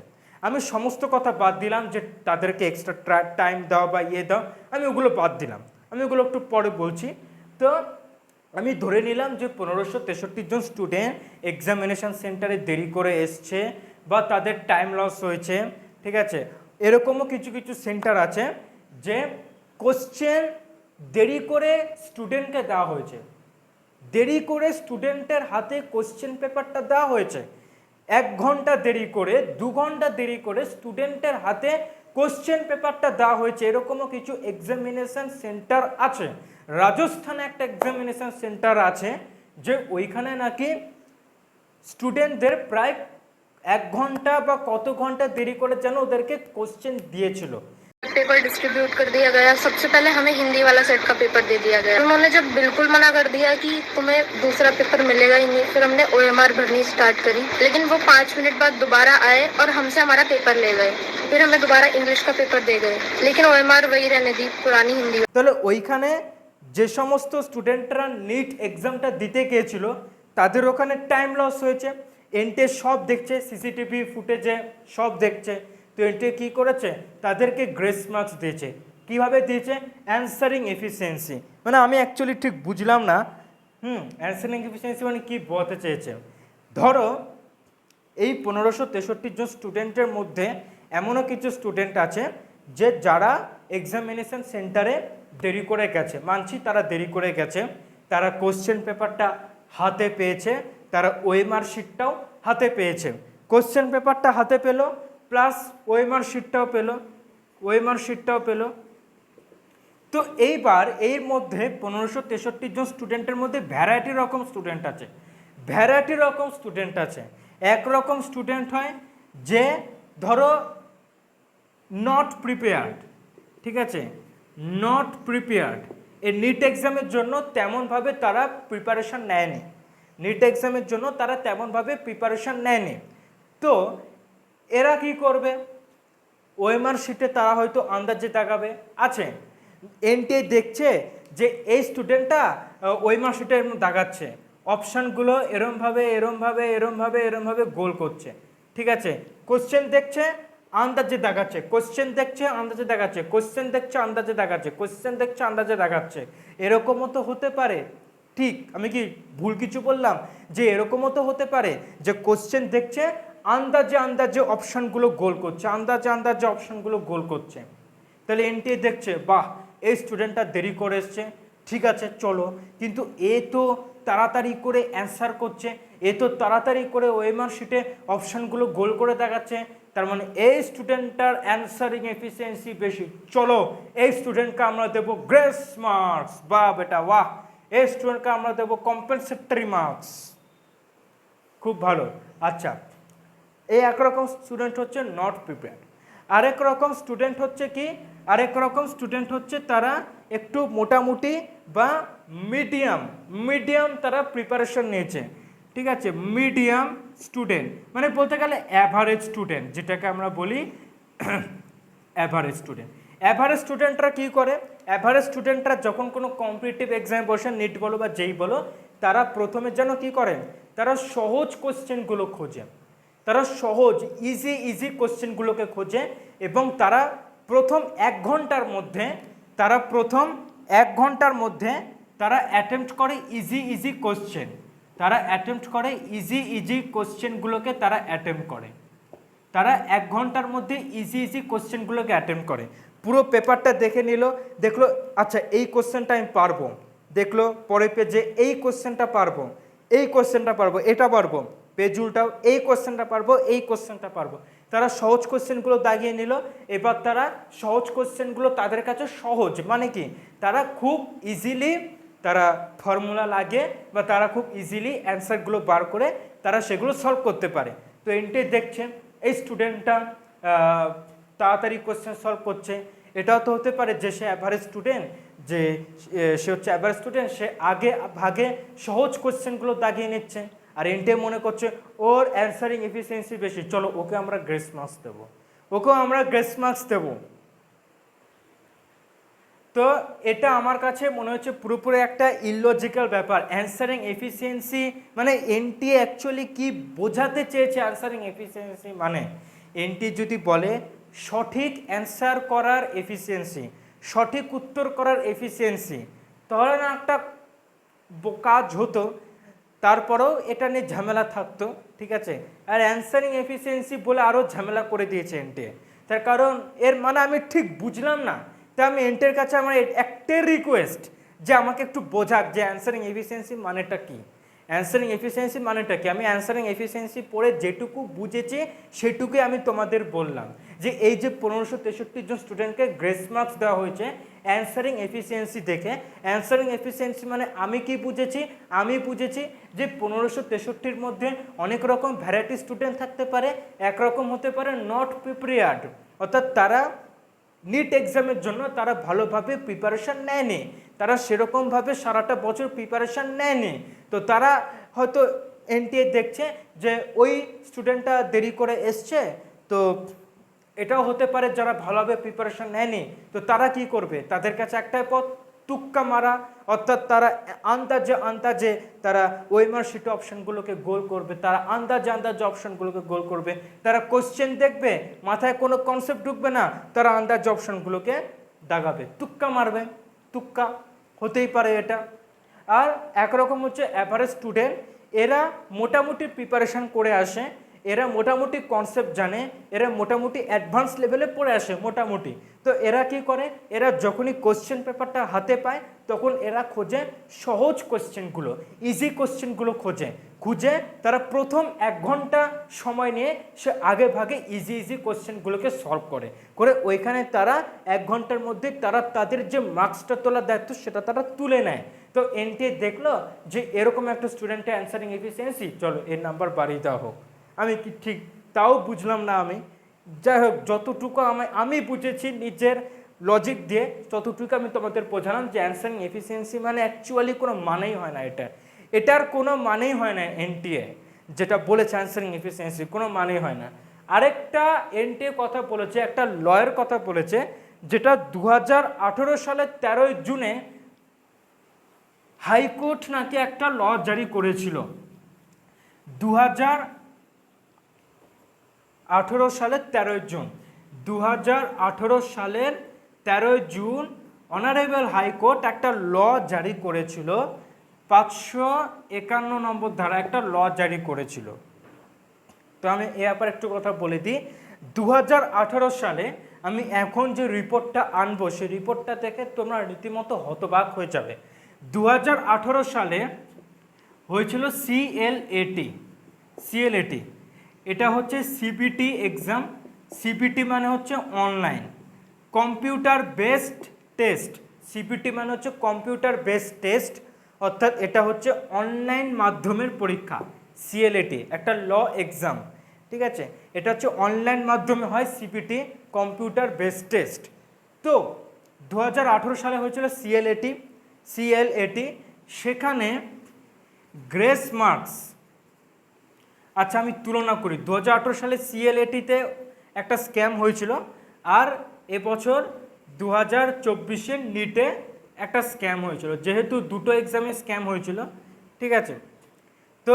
আমি সমস্ত কথা বাদ দিলাম যে তাদেরকে এক্সট্রা টাইম দাও বা দাও, আমি ওগুলো বাদ দিলাম, আমি ওগুলো একটু পরে বলছি। তো আমি ধরে নিলাম যে 1563 জন স্টুডেন্ট এক্সামিনেশন সেন্টারে দেরি করে এসছে বা তাদের টাইম লস হয়েছে। ঠিক আছে, এরকমও কিছু কিছু সেন্টার আছে যে কোশ্চেন দেরি করে স্টুডেন্টকে দেওয়া হয়েছে, দেরি করে স্টুডেন্টের হাতে কোশ্চেন পেপারটা দেওয়া হয়েছে, 1 ঘন্টা দেরি করে, 2 ঘন্টা দেরি করে স্টুডেন্টের হাতে কোশ্চেন পেপারটা দেওয়া হয়েছে। এরকমও কিছু এক্সামিনেশন সেন্টার আছে। রাজস্থানে একটা এক্সামিনেশন সেন্টার আছে যে ওইখানে নাকি স্টুডেন্টদের প্রায় 1 ঘন্টা বা কত ঘন্টা দেরি করে যেন ওদেরকে কোশ্চেন दिएছিল। पेपर डिस्ट्रीब्यूट कर दिया गया। सबसे पहले हमें हिंदी वाला सेट का पेपर दे दिया गया। उन्होंने जब बिल्कुल मना कर दिया कि तुम्हें दूसरा पेपर मिलेगा ही नहीं, फिर हमने OMR भरनी स्टार्ट करी। लेकिन वो 5 मिनट बाद दोबारा आए और हमसे हमारा पेपर ले गए। फिर हमें दोबारा इंग्लिश का पेपर दे गए, लेकिन OMR वही रहने दी, पुरानी हिंदी। তাহলে ওইখানে যে সমস্ত স্টুডেন্টরা নিট এক্সামটা দিতে গিয়েছিল তাদের ওখানে টাইম লস হয়েছে। এনটে সব দেখছে, সিসিটিভি ফুটেজে সব দেখছে। তো এনটে কী করেছে, তাদেরকে গ্রেস মার্কস দিয়েছে। কিভাবে দিয়েছে? Answering efficiency. আমি অ্যাকচুয়ালি ঠিক বুঝলাম না। অ্যান্সারিং এফিসিয়েন্সি মানে কী বলতে চেয়েছে? ধরো এই 1563 জন স্টুডেন্টের মধ্যে এমনও কিছু স্টুডেন্ট আছে যে যারা এক্সামিনেশন সেন্টারে দেরি করে গেছে, মানছি তারা দেরি করে গেছে, তারা কোশ্চেন পেপারটা হাতে পেয়েছে, তারা ওএমআর শিটটাও হাতে পেয়েছে। কোশ্চেন পেপারটা হাতে পেলো প্লাস ওএমআর শিটটাও পেলো। তো এইবার এর মধ্যে 1563 জন স্টুডেন্টের মধ্যে ভ্যারাইটি রকম স্টুডেন্ট আছে। একরকম স্টুডেন্ট হয় যে ধরো নট প্রিপেয়ার্ড, ঠিক আছে, নট প্রিপেয়ার্ড। এই নিট এক্সামের জন্য তেমনভাবে তারা প্রিপারেশান নেয়নি। তো এরা কি করবে? ওএমআর শিটে তারা হয়তো আন্দাজে দাগাবে। আছে এনটিএ দেখছে যে এই স্টুডেন্টটা ওএমআর শিটে দাগাচ্ছে, অপশানগুলো এরমভাবে গোল করছে। ঠিক আছে, কোশ্চেন দেখছে, আন্দাজে দাগাচ্ছে, এরকমও তো হতে পারে। ঠিক, আমি কি ভুল কিছু বললাম? যে এরকমও তো হতে পারে যে কোশ্চেন দেখছে, আন্দাজে অপশানগুলো গোল করছে। তাহলে এনটিএ দেখছে, বাহ, এই স্টুডেন্টটা দেরি করে এসছে, ঠিক আছে চলো, কিন্তু এ তো তাড়াতাড়ি করে অ্যান্সার করছে, এ তো তাড়াতাড়ি করে ওএমআর শিটে অপশানগুলো গোল করে দেখাচ্ছে, তার মানে এই স্টুডেন্টটার অ্যান্সারিং এফিসিয়েন্সি বেশি, চলো এই স্টুডেন্টকে আমরা দেবো গ্রেস মার্কস। বাহ বেটা বাহ, এই স্টুডেন্টকে আমরা দেবো কম্পেনসেটরি মার্কস। খুব ভালো। আচ্ছা, এই একরকম স্টুডেন্ট হচ্ছে নট প্রিপেয়ার্ড। আরেক রকম স্টুডেন্ট হচ্ছে কি, আরেক রকম স্টুডেন্ট হচ্ছে তারা একটু মোটামুটি বা মিডিয়াম তারা প্রিপারেশন নিয়েছে, ঠিক আছে, মিডিয়াম স্টুডেন্ট মানে বলতে গেলে অ্যাভারেজ স্টুডেন্ট, যেটাকে আমরা বলি অ্যাভারেজ স্টুডেন্ট। অ্যাভারেজ স্টুডেন্টরা কী করে, অ্যাভারেজ স্টুডেন্টরা যখন কোনো কম্পিটিটিভ এক্সামে বসে, নিট বলো বা যেই বলো, তারা প্রথমে যেন কী করেন, তারা সহজ কোশ্চেনগুলো খোঁজে, তারা সহজ ইজি কোশ্চেনগুলোকে খোঁজে এবং তারা প্রথম 1 ঘন্টার মধ্যে তারা অ্যাটেম্প্ট করে ইজি কোশ্চেন, তারা অ্যাটেম্প্ট করে ইজি কোশ্চেনগুলোকে তারা অ্যাটেম্প্ট করে, তারা 1 ঘন্টার মধ্যে ইজি কোশ্চেনগুলোকে অ্যাটেম্প্ট করে। পুরো পেপারটা দেখে নিল, দেখলো আচ্ছা এই কোশ্চেনটা আমি পারবো, দেখলো পরের পেজে এই কোশ্চেনটা পারবো, এটা পারবো, পেজ উল্টাও এই কোশ্চেনটা পারবো, তারা সহজ কোশ্চেনগুলো দাগিয়ে নিল। এবার তারা সহজ কোশ্চেনগুলো তাদের কাছে সহজ মানে কি, তারা খুব ইজিলি তারা ফর্মুলা লাগে বা তারা খুব ইজিলি অ্যান্সারগুলো বার করে তারা সেগুলো সলভ করতে পারে। তো এটাই দেখছেন এই স্টুডেন্টটা তাড়াতাড়ি কোশ্চেন সলভ করছে, এটাও তো হতে পারে যে সে অ্যাভারেজ স্টুডেন্ট, যে সে হচ্ছে অ্যাভারেজ স্টুডেন্ট, সে আগে ভাগে সহজ কোশ্চেনগুলো দাগিয়ে নিচ্ছে আর এনটে মনে করছে ওর অ্যান্সারিং এফিসিয়েন্সি বেশি, চলো ওকেও আমরা গ্রেস মার্কস দেবো। তো এটা আমার কাছে মনে হচ্ছে পুরোপুরি একটা ইললজিক্যাল ব্যাপার। অ্যান্সারিং এফিসিয়েন্সি মানে এনটি অ্যাকচুয়ালি কি বোঝাতে চেয়েছে, অ্যান্সারিং এফিসিয়েন্সি মানে এনটি যদি বলে সঠিক অ্যান্সার করার এফিসিয়েন্সি, সঠিক উত্তর করার এফিসিয়েন্সি, তাহলে না একটা কাজ হতো, তারপরেও এটা নিয়ে ঝামেলা থাকতো, ঠিক আছে। আর অ্যান্সারিং এফিসিয়েন্সি বলে আরও ঝামেলা করে দিয়েছে এনটে, তার কারণ এর মানে আমি ঠিক বুঝলাম না। তাই আমি এনটের কাছে আমার একটাই রিকোয়েস্ট যে আমাকে একটু বোঝাক যে অ্যান্সারিং এফিসিয়েন্সি মানেটা কি, আমি অ্যান্সারিং এফিসিয়েন্সি পড়ে যেটুকু বুঝেছি সেটুকুই আমি তোমাদের বললাম, যে এই যে 1563 জন স্টুডেন্টকে গ্রেস মার্কস দেওয়া হয়েছে অ্যান্সারিং এফিসিয়েন্সি দেখে। অ্যান্সারিং এফিসিয়েন্সি মানে আমি বুঝেছি যে 1563-র মধ্যে অনেক রকম ভ্যারাইটি স্টুডেন্ট থাকতে পারে, একরকম হতে পারে নট প্রিপেয়ার্ড, অর্থাৎ তারা নিট এক্সামের জন্য তারা ভালোভাবে প্রিপারেশান নেয়নি, তারা সেরকমভাবে সারাটা বছর প্রিপারেশান নেয়নি। তো তারা হয়তো এনটিএ দেখছে যে ওই স্টুডেন্টটা দেরি করে এসছে, তো এটাও হতে পারে যারা ভালোভাবে প্রিপারেশান নেয়নি, তো তারা কি করবে, তাদের কাছে একটাই পথ তুক্কা মারা, অর্থাৎ তারা আন্দাজে তারা ওএমআর শিট অপশানগুলোকে গোল করবে, তারা আন্দাজে অপশানগুলোকে গোল করবে, তারা কোশ্চেন দেখবে, মাথায় কোনো কনসেপ্ট ঢুকবে না, তারা আন্দাজ অপশানগুলোকে দাগাবে, তুক্কা মারবে, তুক্কা হতেই পারে এটা। আর একরকম হচ্ছে অ্যাভারেজ স্টুডেন্ট, এরা মোটামুটি প্রিপারেশান করে আসে, এরা মোটামুটি কনসেপ্ট জানে, এরা মোটামুটি অ্যাডভান্স লেভেলে পড়ে আসে মোটামুটি। তো এরা কি করে, এরা যখনই কোশ্চেন পেপারটা হাতে পায় তখন এরা খোঁজে সহজ কোশ্চেনগুলো, ইজি কোশ্চেনগুলো খুঁজে তারা প্রথম 1 ঘন্টা সময় নিয়ে সে আগে ভাগে ইজি কোশ্চেনগুলোকে সলভ করে ওইখানে তারা 1 ঘন্টার মধ্যে তারা তাদের যে মার্কসটা তোলার দায়িত্ব সেটা তারা তুলে নেয়। তো এনটিএ দেখলো যে এরকম একটা স্টুডেন্টের অ্যান্সারিং এফিসিয়েন্সি, চলো এর নাম্বার বাড়িয়ে দেওয়া হোক। আমি কি ঠিক তাও বুঝলাম না, আমি যাই হোক যতটুকু আমি বুঝেছি নিজের লজিক দিয়ে ততটুকু আমি তোমাদের বোঝালাম যে অ্যান্সারিং এফিসিয়েন্সি মানে অ্যাকচুয়ালি কোনো মানেই হয় না, এটার কোনো মানেই হয় না। এনটিএ যেটা বলেছে অ্যান্সারিং এফিসিয়েন্সি কোনো মানেই হয় না। আরেকটা এনটিএ কথা বলেছে, একটা লয়ের কথা বলেছে, যেটা 2018 সালের 13 জুনে হাইকোর্ট নাকি একটা ল জারি করেছিল। 2018 সালের 13 জুন অনারেবল হাইকোর্ট একটা ল জারি করেছিল, 551 নম্বর ধারা একটা ল জারি করেছিল। তো আমি এ ব্যাপারে একটু কথা বলে দিই। 2018 সালে আমি এখন যে রিপোর্টটা আনবো সেই রিপোর্টটা থেকে তোমরা রীতিমতো হতবাক হয়ে যাবে। 2018 সালে হয়েছিল সিএলএটি, এটা হচ্ছে সিবিটি এক্সাম। সিবিটি মানে হচ্ছে online computer based test, CBT মানে হচ্ছে কম্পিউটার বেসড টেস্ট, অর্থাৎ এটা হচ্ছে অনলাইন মাধ্যমের পরীক্ষা। সিএলএটি একটা ল এক্সাম, ঠিক আছে, এটা হচ্ছে অনলাইন মাধ্যমে হয় সিপিটি, কম্পিউটার বেসড টেস্ট। তো 2018 সালে হয়েছিল সিএলএটি, সেখানে গ্রেস মার্কস, আচ্ছা আমি তুলনা করি, 2018 সালে সিএলএটিতে একটা স্ক্যাম হয়েছিল, আর এবছর 2024-এর নিটে একটা স্ক্যাম হয়েছিল, যেহেতু দুটো এক্সামে স্ক্যাম হয়েছিল। ঠিক আছে, তো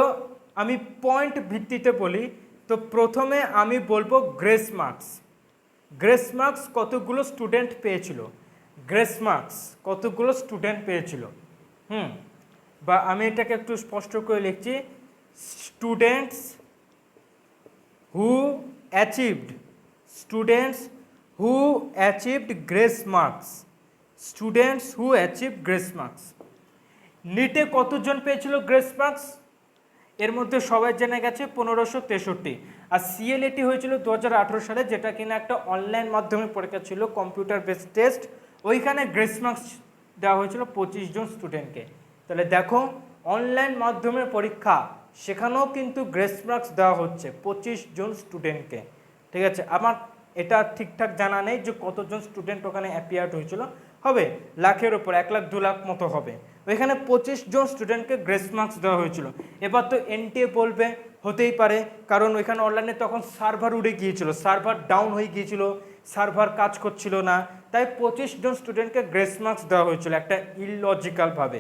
আমি পয়েন্ট ভিত্তিতে বলি। তো প্রথমে আমি বলবো গ্রেস মার্কস। গ্রেস মার্কস কতগুলো স্টুডেন্ট পেয়েছিল, গ্রেস মার্কস কতগুলো স্টুডেন্ট পেয়েছিল, বা আমি এটাকে একটু স্পষ্ট করে লিখছি, students who achieved, students who achieved grace marks, students who achieved grace marks. নিটে কতজন পেয়েছিল গ্রেস মার্কস? এর মধ্যে সবাই জেনে গেছে 1563। আর সিএলএটি হয়েছিল 2018 সালে, যেটা কিনা একটা অনলাইন মাধ্যমে পরীক্ষা ছিল, কম্পিউটার বেসড টেস্ট। ওইখানে গ্রেস মার্কস দেওয়া হয়েছিল 25 জন স্টুডেন্টকে। তাহলে দেখো, অনলাইন মাধ্যমে পরীক্ষা, সেখানেও কিন্তু গ্রেস মার্কস দেওয়া হচ্ছে 25 জন স্টুডেন্টকে। ঠিক আছে, আমার এটা ঠিকঠাক জানা নেই যে কতজন স্টুডেন্ট ওখানে অ্যাপিয়ার্ড হয়েছিল, হবে লাখের ওপর, 1 লাখ 2 লাখ মতো হবে। ওইখানে 25 জন স্টুডেন্টকে গ্রেস মার্কস দেওয়া হয়েছিল। এবার তো এনটিএ বলবে হতেই পারে, কারণ ওইখানে অনলাইনে তখন সার্ভার উড়ে গিয়েছিল, সার্ভার ডাউন হয়ে গিয়েছিল, সার্ভার কাজ করছিল না, তাই 25 জন স্টুডেন্টকে গ্রেস মার্কস দেওয়া হয়েছিল একটা ইললজিক্যালভাবে।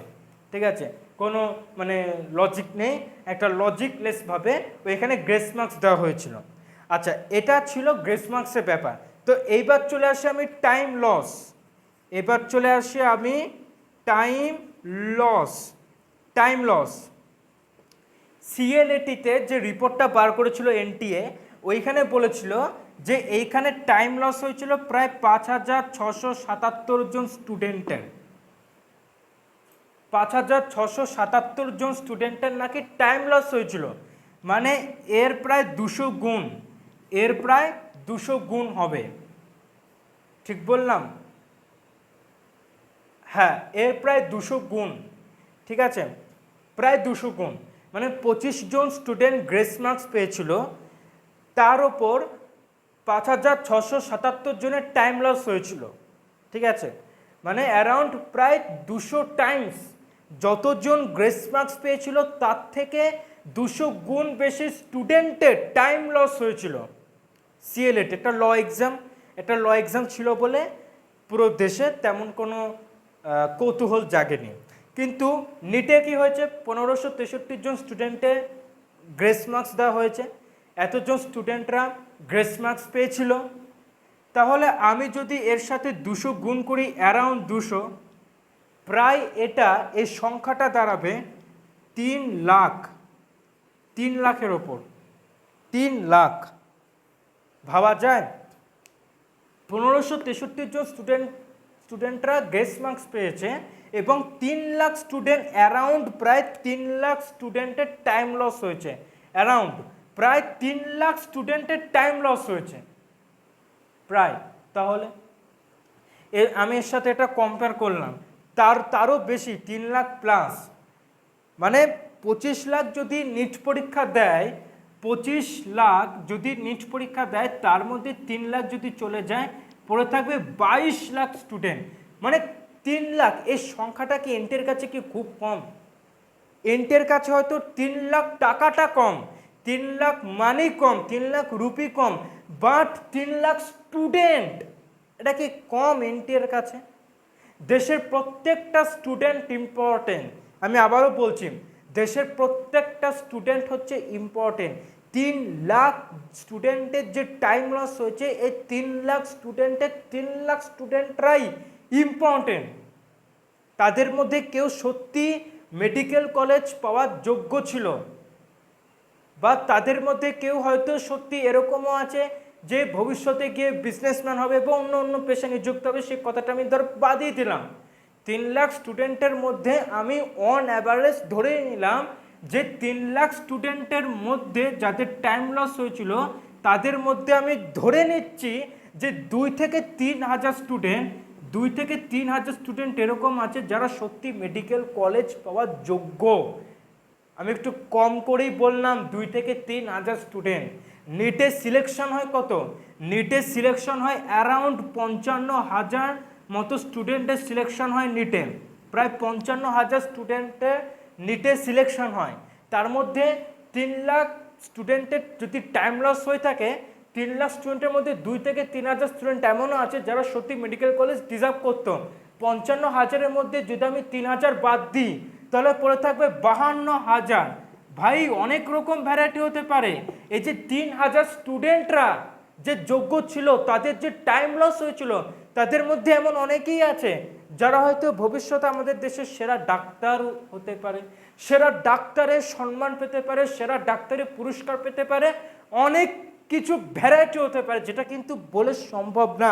ঠিক আছে, কোনো মানে লজিক নেই, একটা লজিকলেসভাবে ওইখানে গ্রেস মার্কস দেওয়া হয়েছিল। আচ্ছা, এটা ছিল গ্রেস মার্কসের ব্যাপার। তো এইবার চলে আসি আমি টাইম লস, টাইম লস। সিএলএটিতে যে রিপোর্টটা বার করেছিল এনটিএ, ওইখানে বলেছিল যে এইখানে টাইম লস হয়েছিল প্রায় 5677 জন স্টুডেন্টের, 5677 জন স্টুডেন্টের নাকি টাইম লস হয়েছিল। মানে এর প্রায় 200 গুণ, এর প্রায় 200 গুণ হবে, ঠিক বললাম? হ্যাঁ, এর প্রায় 200 গুণ। ঠিক আছে, প্রায় 200 গুণ, মানে 25 জন স্টুডেন্ট গ্রেস মার্কস পেয়েছিল, তার ওপর 5677 জনের টাইম লস হয়েছিল। ঠিক আছে, মানে অ্যারাউন্ড প্রায় 200 টাইমস যতজন গ্রেস মার্কস পেয়েছিল, তার থেকে 200 গুণ বেশি স্টুডেন্টের টাইম লস হয়েছিল। সিএলএটি একটা ল এক্সাম ছিল বলে পুরো দেশে তেমন কোনো কৌতূহল জাগেনি। কিন্তু নিটে কি হয়েছে, 1563 জন স্টুডেন্টের গ্রেস মার্কস দেওয়া হয়েছে, এতজন স্টুডেন্টরা গ্রেস মার্কস পেয়েছিল। তাহলে আমি যদি এর সাথে 200 গুণ করি, অ্যারাউন্ড 200, প্রায় এটা এই সংখ্যাটা দাঁড়াবে 3 লাখ, 3 লাখের ওপর, 3 লাখ। ভাবা যায় 1563 জন স্টুডেন্টরা গ্রেস মার্কস পেয়েছে, এবং 3 লাখ স্টুডেন্ট, অ্যারাউন্ড প্রায় 3 লাখ স্টুডেন্টের টাইম লস হয়েছে, অ্যারাউন্ড প্রায় 3 লাখ স্টুডেন্টের টাইম লস হয়েছে প্রায়। তাহলে আমি এর সাথে এটা কম্পেয়ার করলাম, তারও বেশি, 3 লাখ প্লাস। মানে 25 লাখ যদি নিট পরীক্ষা দেয়, 25 লাখ যদি নিট পরীক্ষা দেয়, তার মধ্যে 3 লাখ যদি চলে যায়, পড়ে থাকবে 22 লাখ স্টুডেন্ট। মানে 3 লাখ, এই সংখ্যাটা কি এনটের কাছে কি খুব কম? এনটের কাছে হয়তো 3 লাখ টাকাটা কম, 3 লাখ মানি কম, 3 lakh rupee com, but 3 lakh student, এটা কি কম এনটিএর কাছে? দেশের প্রত্যেকটা স্টুডেন্ট ইম্পর্টেন্ট। আমি আবারও বলছি, দেশের প্রত্যেকটা স্টুডেন্ট হচ্ছে ইম্পর্টেন্ট। 3 লাখ স্টুডেন্টের যে টাইম লস হয়েছে, এই 3 লাখ স্টুডেন্টরাই ইম্পর্টেন্ট। তাদের মধ্যে কেউ সত্যি মেডিকেল কলেজ পাওয়ার যোগ্য ছিল, বা তাদের মধ্যে কেউ হয়তো সত্যি এরকমও আছে যে ভবিষ্যতে গিয়ে বিজনেসম্যান হবে বা অন্য অন্য পেশা নিযুক্ত হবে, সেই কথাটা আমি বাদই দিলাম। 3 লাখ স্টুডেন্টের মধ্যে আমি অন অ্যাভারেজ ধরে নিলাম যে 3 লাখ স্টুডেন্টের মধ্যে যাদের টাইম লস হয়েছিল, তাদের মধ্যে আমি ধরে নিচ্ছি যে 2 থেকে 3 হাজার স্টুডেন্ট এরকম আছে যারা সত্যি মেডিকেল কলেজ পাওয়ার যোগ্য। আমি একটু কম করেই বললাম 2 থেকে 3 হাজার স্টুডেন্ট, নিটের সিলেকশন হয় কত? নিটের সিলেকশন হয় অ্যারাউন্ড 55,000 মতো স্টুডেন্টের সিলেকশন হয় নিটে, প্রায় 55,000 স্টুডেন্টের নিটে সিলেকশন হয়। তার মধ্যে 3 লাখ স্টুডেন্টের যদি টাইম লস হয়ে থাকে, 3 লাখ স্টুডেন্টের মধ্যে 2 থেকে 3,000 স্টুডেন্ট এমনও আছে যারা সত্যি মেডিকেল কলেজ ডিজার্ভ করতো। 55,000-এর মধ্যে যদি আমি 3,000 বাদ দিই তাহলে পড়ে থাকবে 52,000। ভাই অনেক রকম ভ্যারাইটি হতে পারে। এই যে 3,000 স্টুডেন্টরা যে যোগ্য ছিল, তাদের যে টাইম লস হয়েছিল, তাদের মধ্যে এমন অনেকেই আছে যারা হয়তো ভবিষ্যতে আমাদের দেশের সেরা ডাক্তার হতে পারে, সেরা ডাক্তারের সম্মান পেতে পারে, সেরা ডাক্তারের পুরস্কার পেতে পারে, অনেক কিছু ভ্যারাইটি হতে পারে, যেটা কিন্তু বলে সম্ভব না।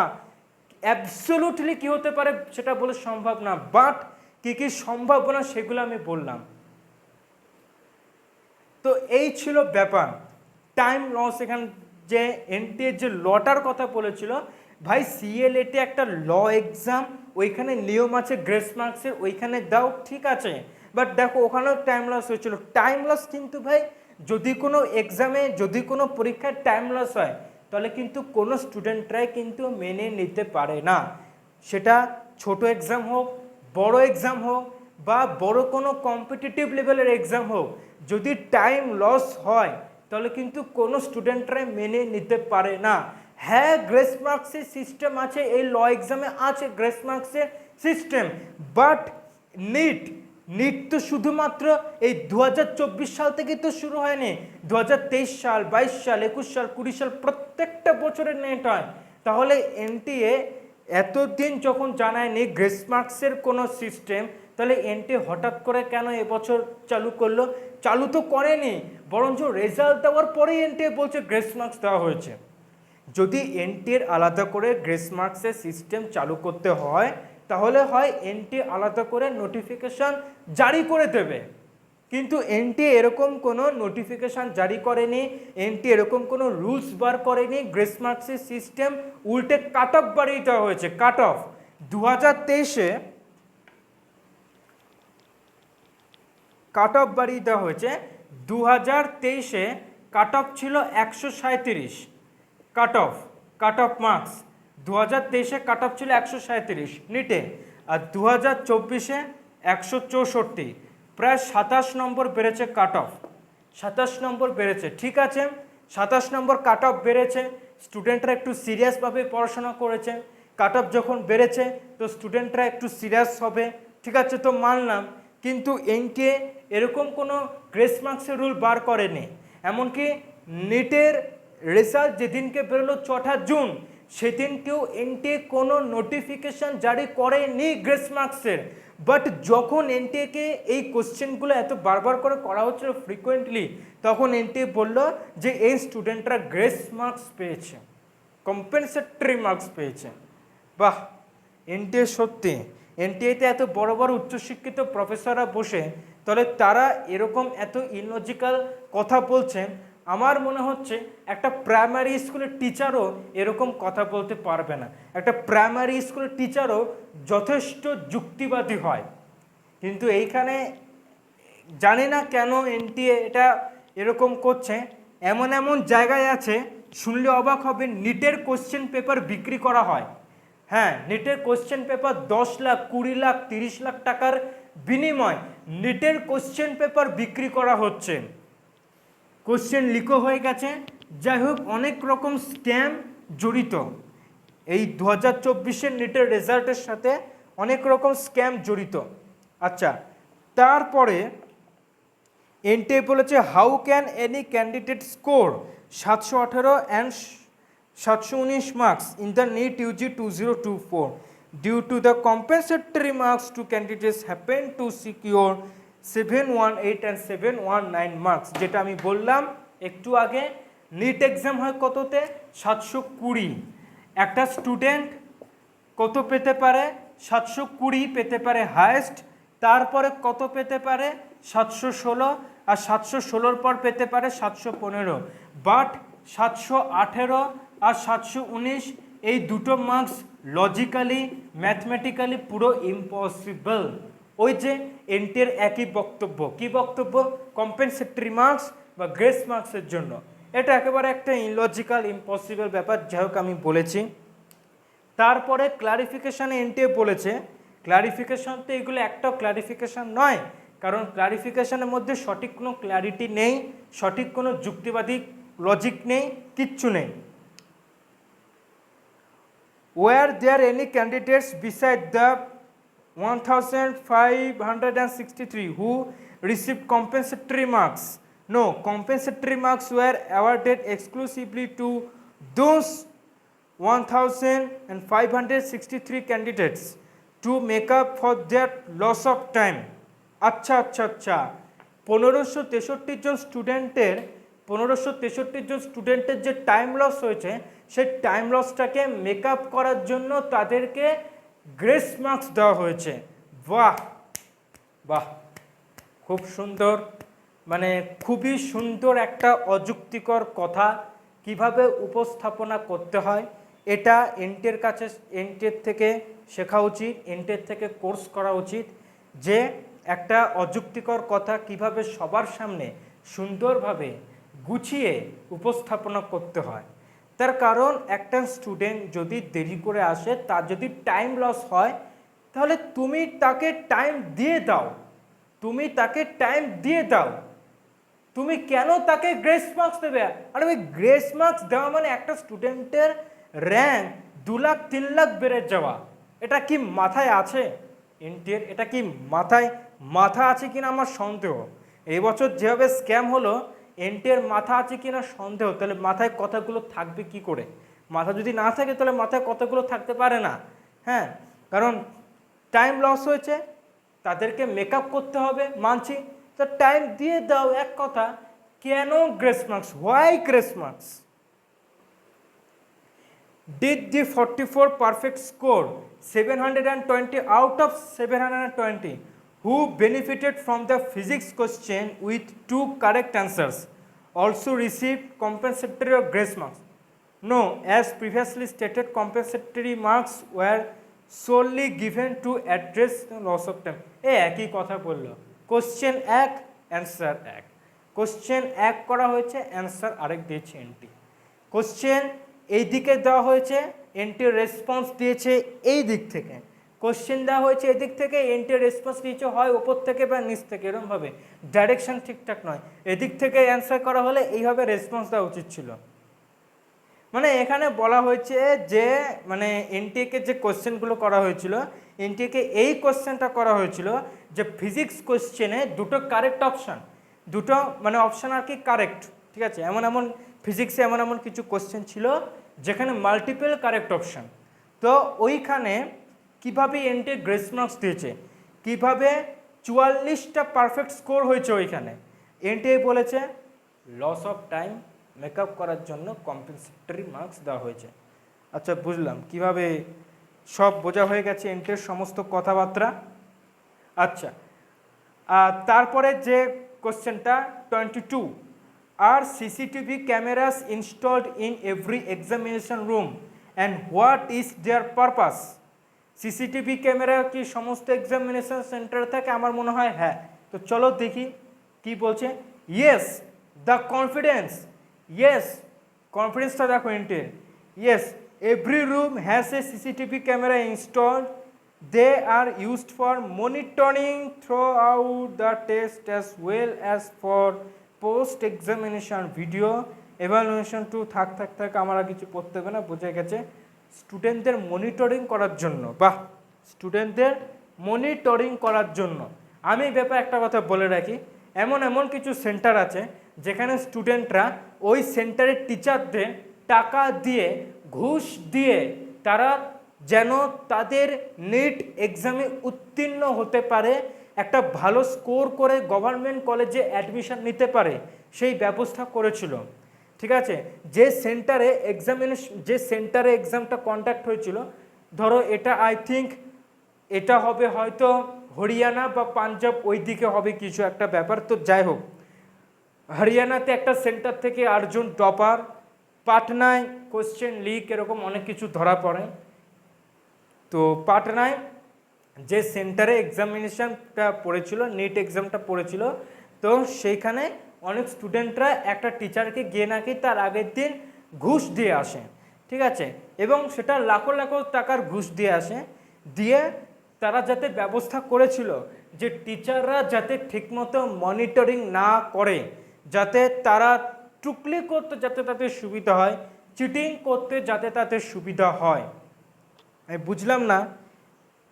অ্যাবসলিউটলি কি হতে পারে সেটা বলে সম্ভব না, বাট কি কি সম্ভাবনা সেগুলো আমি বললাম। তো এই ছিল ব্যাপার, টাইম লস। এখানে যে এনটিএ যে লটার কথা বলেছিল, ভাই সিএলএটি একটা ল এক্সাম, ওইখানে নিয়ম আছে গ্রেস মার্কসের, ওইখানে দাও ঠিক আছে, বাট দেখো ওখানেও টাইম লস হয়েছিল। টাইম লস কিন্তু ভাই যদি কোনো এক্সামে, যদি কোনো পরীক্ষায় টাইম লস হয় তাহলে কিন্তু কোনো স্টুডেন্টরাই কিন্তু মেনে নিতে পারে না। সেটা ছোট এক্সাম হোক, বড় এক্সাম হোক, বা বড় কোনো কম্পিটিটিভ লেভেলের এক্সাম হোক, যদি টাইম লস হয় তাহলে কিন্তু কোনো স্টুডেন্টরাই মেনে নিতে পারে না। হ্যাঁ, গ্রেস মার্কসের সিস্টেম আছে, এই ল এক্সামে আছে গ্রেস মার্কসের সিস্টেম, বাট নিট তো শুধুমাত্র এই 2024 সাল থেকে তো শুরু হয়নি। 2023 সাল, 22 সাল, 21 সাল, 20 সাল প্রত্যেকটা বছরের নেট হয়। তাহলে এনটিএ এতদিন যখন জানায়নি গ্রেস মার্কসের কোনো সিস্টেম, তাহলে এনটিএ হঠাৎ করে কেন এবছর চালু করলো? চালু তো করেনি, বরঞ্চ রেজাল্ট দেওয়ার পরেই এনটিএ বলছে গ্রেস মার্কস দেওয়া হয়েছে। যদি এনটিএর আলাদা করে গ্রেস মার্কসের সিস্টেম চালু করতে হয় তাহলে হয় এনটিএ আলাদা করে নোটিফিকেশান জারি করে দেবে, কিন্তু এনটিএ এরকম কোনো নোটিফিকেশান জারি করেনি, এনটিএ এরকম কোনো রুলস বার করেনি। গ্রেস মার্কসের সিস্টেম উল্টে কাট অফ বাড়িয়ে দেওয়া হয়েছে। কাট অফ 2023-এ কাট অফ বাড়িয়ে দেওয়া হয়েছে। 2023-এ কাট অফ ছিল 137 কাট অফ মার্কস। 2023-এ কাট অফ ছিল 137 নিটে, আর 2024-এ 164, প্রায় 27 নম্বর বেড়েছে কাট অফ। 27 নম্বর বেড়েছে, ঠিক আছে, 27 নম্বর কাট অফ বেড়েছে, স্টুডেন্টরা একটু সিরিয়াসভাবে পড়াশোনা করেছে। কাট অফ যখন বেড়েছে তো স্টুডেন্টরা একটু সিরিয়াস হবে, ঠিক আছে, তো মানলাম। কিন্তু এনটিএ এরকম কোনো গ্রেস মার্কসের রুল বার করেনি। এমনকি নিটের রেজাল্ট যেদিনকে বেরোলো 4 জুন, সেদিনকেও এনটিএ কোনো নোটিফিকেশান জারি করেনি গ্রেস মার্কসের। বাট যখন এনটিএকে এই কোশ্চেনগুলো এত বারবার করে করা হচ্ছিল ফ্রিকোয়েন্টলি, তখন এনটিএ বলল যে এই স্টুডেন্টরা গ্রেস মার্কস পেয়েছে, কম্পেনসেটরি মার্কস পেয়েছে। বাহ, এনটিএ সত্যি, এনটিএতে এত বড় বড় উচ্চশিক্ষিত প্রফেসররা বসে, তাহলে তারা এরকম এত ইললজিক্যাল কথা বলছেন। আমার মনে হচ্ছে একটা প্রাইমারি স্কুলের টিচারও এরকম কথা বলতে পারবে না। একটা প্রাইমারি স্কুলের টিচারও যথেষ্ট যুক্তিবাদী হয়, কিন্তু এইখানে জানি না কেন এনটিএ এটা এরকম করছে। এমন এমন জায়গায় আছে, শুনলে অবাক হবে, নিটের কোশ্চেন পেপার বিক্রি করা হয়। হ্যাঁ, নিটের কোশ্চেন পেপার 10 লাখ, 20 লাখ, 30 লাখ টাকার বিনিময় নিটের কোশ্চেন পেপার বিক্রি করা হচ্ছে। কোশ্চেন লিকও হয়ে গেছে। যাই হোক, অনেক রকম স্ক্যাম জড়িত এই 2024-এর নিটের রেজাল্টের সাথে, অনেক রকম স্ক্যাম জড়িত। আচ্ছা, তারপরে এনটিএ বলেছে how can any candidate score 718 and 719 marks in the NEET UG 2024 due to the compensatory marks to candidates happen to secure 718 and 719 marks, যেটা আমি বললাম একটু আগে। নিট এক্সাম হয় কততে? 720। একটা স্টুডেন্ট কত পেতে পারে? 720 পেতে পারে হায়েস্ট, তারপরে কত পেতে পারে? 716, আর 716-র পর পেতে পারে 715। বাট 718 আর 719 এই দুটো মার্কস লজিক্যালি, ম্যাথমেটিক্যালি পুরো ইম্পসিবল। ওই যে এনটিএর একই বক্তব্য, কি বক্তব্য? কম্পেনসেটরি মার্কস বা গ্রেস মার্কসের জন্য এটা একেবারে একটা ইলজিক্যাল ইম্পসিবল ব্যাপার, যাই হোক আমি বলেছি। তারপরে ক্লারিফিকেশানে এনটিএ বলেছে, ক্লারিফিকেশান তো এগুলো একটাও ক্লারিফিকেশান নয়, কারণ ক্লারিফিকেশানের মধ্যে সঠিক কোনো ক্ল্যারিটি নেই, সঠিক কোনো যুক্তিবাদী লজিক নেই, কিচ্ছু নেই। Were there any candidates beside the 1563 who received compensatory marks? No, compensatory marks were awarded exclusively to those 1563 candidates to make up for their loss of time. আচ্ছা আচ্ছা আচ্ছা, 1563 জন স্টুডেন্টের যে টাইম লস হয়েছে, সেই টাইম লসটাকে মেক আপ করার জন্য তাদেরকে গ্রেস মার্কস দেওয়া হয়েছে। বাহ বাহ, খুব সুন্দর, মানে খুবই সুন্দর একটা অযুক্তিকর কথা কিভাবে উপস্থাপনা করতে হয়, এটা এনটিএর কাছে, এনটিএর থেকে শেখা উচিত, এনটিএর থেকে কোর্স করা উচিত, যে একটা অযুক্তিকর কথা কিভাবে সবার সামনে সুন্দরভাবে গুছিয়ে উপস্থাপনা করতে হয়। তার কারণ একটা স্টুডেন্ট যদি দেরি করে আসে, তার যদি টাইম লস হয়, তাহলে তুমি তাকে টাইম দিয়ে দাও, তুমি কেন তাকে গ্রেস মার্কস দেবে? আর ওই গ্রেস মার্কস দেওয়া মানে একটা স্টুডেন্টের র্যাঙ্ক 2 লাখ 3 লাখ বেড়ে যাওয়া, এটা কি মাথায় আছে এনটিএর? এটা কি মাথা আছে কিনা আমার সন্দেহ। এই বছর যেভাবে স্ক্যাম হলো, এনটিএর মাথা আছে কিনা সন্দেহ। তাহলে মাথায় কথাগুলো থাকবে কি করে? মাথা যদি না থাকে তাহলে মাথায় কথাগুলো থাকতে পারে না। হ্যাঁ, কারণ টাইম লস হয়েছে, তাদেরকে মেকআপ করতে হবে, মানছি, তো টাইম দিয়ে দাও। এক কথা, কেন grace marks? Why grace marks? Did the 44 perfect score 720 out of 720 who benefited from the physics question with 2 correct answers also received compensatory or grace marks? No, as previously stated, compensatory marks were solely given to address the loss of time. একই কথা বললো, কোশ্চেন এক, অ্যান্সার এক, কোশ্চেন এক করা হয়েছে, অ্যান্সার আরেক দিয়েছে এনটি। কোশ্চেন এই দিকে দেওয়া হয়েছে, এনটি রেসপন্স দিয়েছে এই দিক থেকে। কোশ্চেন দেওয়া হয়েছে এদিক থেকে, এনটি রেসপন্স দিয়েছে হয় ওপর থেকে বা নিচ থেকে, এরকমভাবে ডাইরেকশন ঠিকঠাক নয়। এদিক থেকে অ্যান্সার করা হলে এইভাবে রেসপন্স দেওয়া উচিত ছিল। মানে এখানে বলা হয়েছে যে, মানে এনটিএকে যে কোশ্চেনগুলো করা হয়েছিল, এনটিএকে এই কোশ্চেনটা করা হয়েছিল যে ফিজিক্স কোশ্চেনে দুটো কারেক্ট অপশান, দুটো মানে অপশান আর কি কারেক্ট, ঠিক আছে? এমন ফিজিক্সে এমন কিছু কোশ্চেন ছিল যেখানে মাল্টিপল কারেক্ট অপশান। তো ওইখানে কীভাবে এনটিএ গ্রেস মার্কস দিয়েছে, কীভাবে 44টা পারফেক্ট স্কোর হয়েছে, ওইখানে এনটিএ বলেছে লস অফ টাইম মেকআপ করার জন্য কম্পেনসেটরি মার্কস দেওয়া হয়েছে। আচ্ছা, বুঝলাম, কিভাবে সব বোঝা হয়ে গেছে এনটিএর সমস্ত কথাবার্তা। আচ্ছা, তারপরে যে কোশ্চেনটা 22, আর CCTV cameras installed in every examination room and what is their purpose? CCTV camera কি সমস্ত এক্সামিনেশন সেন্টারে থাকে? আমার মনে হয় হ্যাঁ। তো চলো দেখি কি বলছে। ইয়েস, দ্য কনফিডেন্স, ইয়েস, কনফিডেন্সটা দেখো এনটিএর। Yes, every room has a CCTV camera installed, they are used for monitoring throughout the test as well as for post examination video evaluation too. থাক আমার আর কিছু পড়তে হবে না, বোঝা গেছে। স্টুডেন্টদের মনিটরিং করার জন্য, বাহ, স্টুডেন্টদের মনিটরিং করার জন্য। আমি এই ব্যাপারে একটা কথা বলে রাখি, এমন কিছু সেন্টার আছে যেখানে স্টুডেন্টরা ওই সেন্টারের টিচারদের টাকা দিয়ে, ঘুষ দিয়ে, তারা যেন তাদের নিট এক্সামে উত্তীর্ণ হতে পারে, একটা ভালো স্কোর করে গভর্নমেন্ট কলেজে অ্যাডমিশন নিতে পারে, সেই ব্যবস্থা করেছিল। ঠিক আছে, যে সেন্টারে এক্সামটা কন্ডাক্ট হয়েছিল, ধরো এটা আই থিঙ্ক এটা হবে হয়তো হরিয়ানা বা পাঞ্জাব, ওই দিকে হবে কিছু একটা ব্যাপার। তো যাই হোক, হরিয়ানাতে একটা সেন্টার থেকে 8 জন টপার, পাটনায় কোশ্চেন লিক, এরকম অনেক কিছু ধরা পড়ে। তো পাটনায় যে সেন্টারে এক্সামিনেশনটা পড়েছিল, নিট এক্সামটা পড়েছিল, তো সেইখানে অনেক স্টুডেন্টরা একটা টিচারকে গিয়ে নাকি তার আগের দিন ঘুষ দিয়ে আসে, ঠিক আছে, এবং সেটা লাখো লাখো টাকার ঘুষ দিয়ে আসে, দিয়ে তারা যাতে ব্যবস্থা করেছিল যে টিচাররা যাতে ঠিকমতো মনিটরিং না করে, যাতে তারা টুকলি করতে যাতে তাদের সুবিধা হয়, চিটিং করতে যাতে তাদের সুবিধা হয়। আমি বুঝলাম না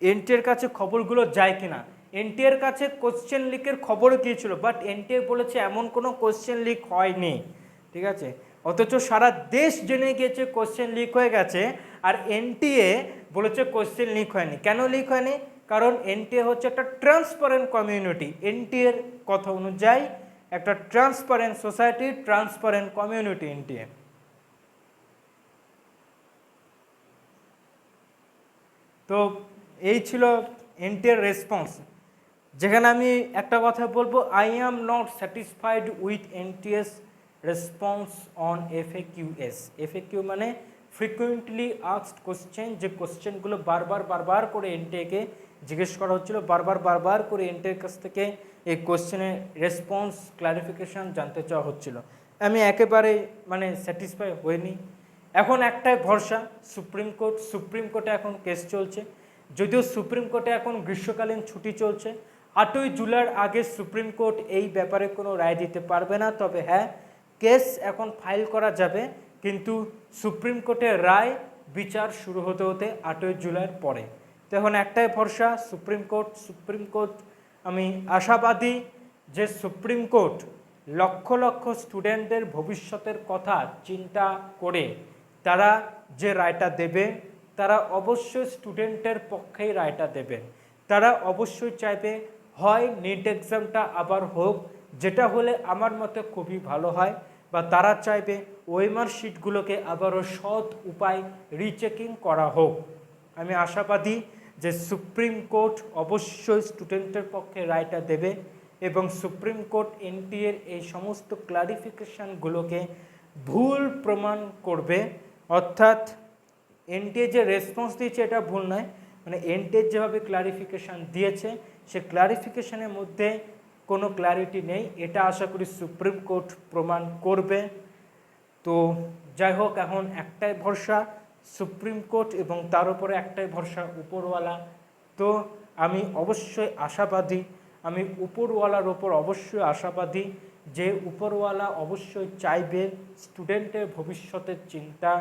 এনটিএর কাছে খবরগুলো যায় কিনা। এনটিএর কাছে কোশ্চেন লিকের খবরও গিয়েছিল, বাট এনটিএ বলেছে এমন কোনো কোশ্চেন লিক হয়নি, ঠিক আছে, অথচ সারা দেশ জেনে গিয়েছে কোশ্চেন লিক হয়ে গেছে, আর এনটিএ বলেছে কোশ্চেন লিক হয়নি। কেন লিক হয়নি? কারণ এনটিএ হচ্ছে একটা ট্রান্সপারেন্ট কমিউনিটি। এনটিএর কথা অনুযায়ী একটা transparent society, transparent community NTA. তো এই ছিল এনটিএর রেসপন্স, যেখানে আমি একটা কথা বলবো, I am not satisfied with NTA's response on FAQs. FAQ মানে ফ্রিকুয়েন্টলি আস্কড কোশ্চেন, যে কোশ্চেনগুলো বারবার করে এনটিএকে জিজ্ঞেস করা হচ্ছিল, বারবার করে এনটিএর কাছ থেকে এই কোশ্চেনের রেসপন্স ক্লারিফিকেশান জানতে চাওয়া হচ্ছিল। আমি একেবারে মানে স্যাটিসফাই হইনি। এখন একটাই ভরসা, সুপ্রিম কোর্ট। সুপ্রিম কোর্টে এখন কেস চলছে, যদিও সুপ্রিম কোর্টে এখন গ্রীষ্মকালীন ছুটি চলছে। 8ই জুলাইয়ের আগে সুপ্রিম কোর্ট এই ব্যাপারে কোনো রায় দিতে পারবে না, তবে হ্যাঁ কেস এখন ফাইল করা যাবে, কিন্তু সুপ্রিম কোর্টের রায় বিচার শুরু হতে 8ই জুলাইয়ের পরে। তো এখন একটাই ভরসা, সুপ্রিম কোর্ট। সুপ্রিম কোর্ট, আমি আশাবাদী যে সুপ্রিম কোর্ট লক্ষ লক্ষ স্টুডেন্টদের ভবিষ্যতের কথা চিন্তা করে তারা যে রায়টা দেবে, তারা অবশ্যই স্টুডেন্টের পক্ষেই রায়টা দেবে। তারা অবশ্যই চাইবে হয় নিট এক্সামটা আবার হোক, যেটা হলে আমার মতে খুবই ভালো হয়, বা তারা চাইবে ওএমআর শিটগুলোকে আবারও সৎ উপায় রিচেকিং করা হোক। আমি আশাবাদী যে সুপ্রিম কোর্ট অবশ্যই স্টুডেন্টের পক্ষে রায়টা দেবে, এবং সুপ্রিম কোর্ট এনটিএর এই সমস্ত ক্লারিফিকেশানগুলোকে ভুল প্রমাণ করবে। অর্থাৎ এনটিএ যে রেসপন্স দিয়েছে এটা ভুল নয়, মানে এনটিএ যেভাবে ক্লারিফিকেশান দিয়েছে সে ক্লারিফিকেশানের মধ্যে কোনো ক্ল্যারিটি নেই, এটা আশা করি সুপ্রিম কোর্ট প্রমাণ করবে। তো যাই হোক, এখন একটাই ভরসা সুপ্রিম কোর্ট, এবং তার উপরে একটাই ভরসা উপরওয়ালা। তো আমি অবশ্যই আশাবাদী, আমি উপরওয়ালার ওপর অবশ্যই আশাবাদী যে উপরওয়ালা অবশ্যই চাইবে স্টুডেন্টের ভবিষ্যতের চিন্তা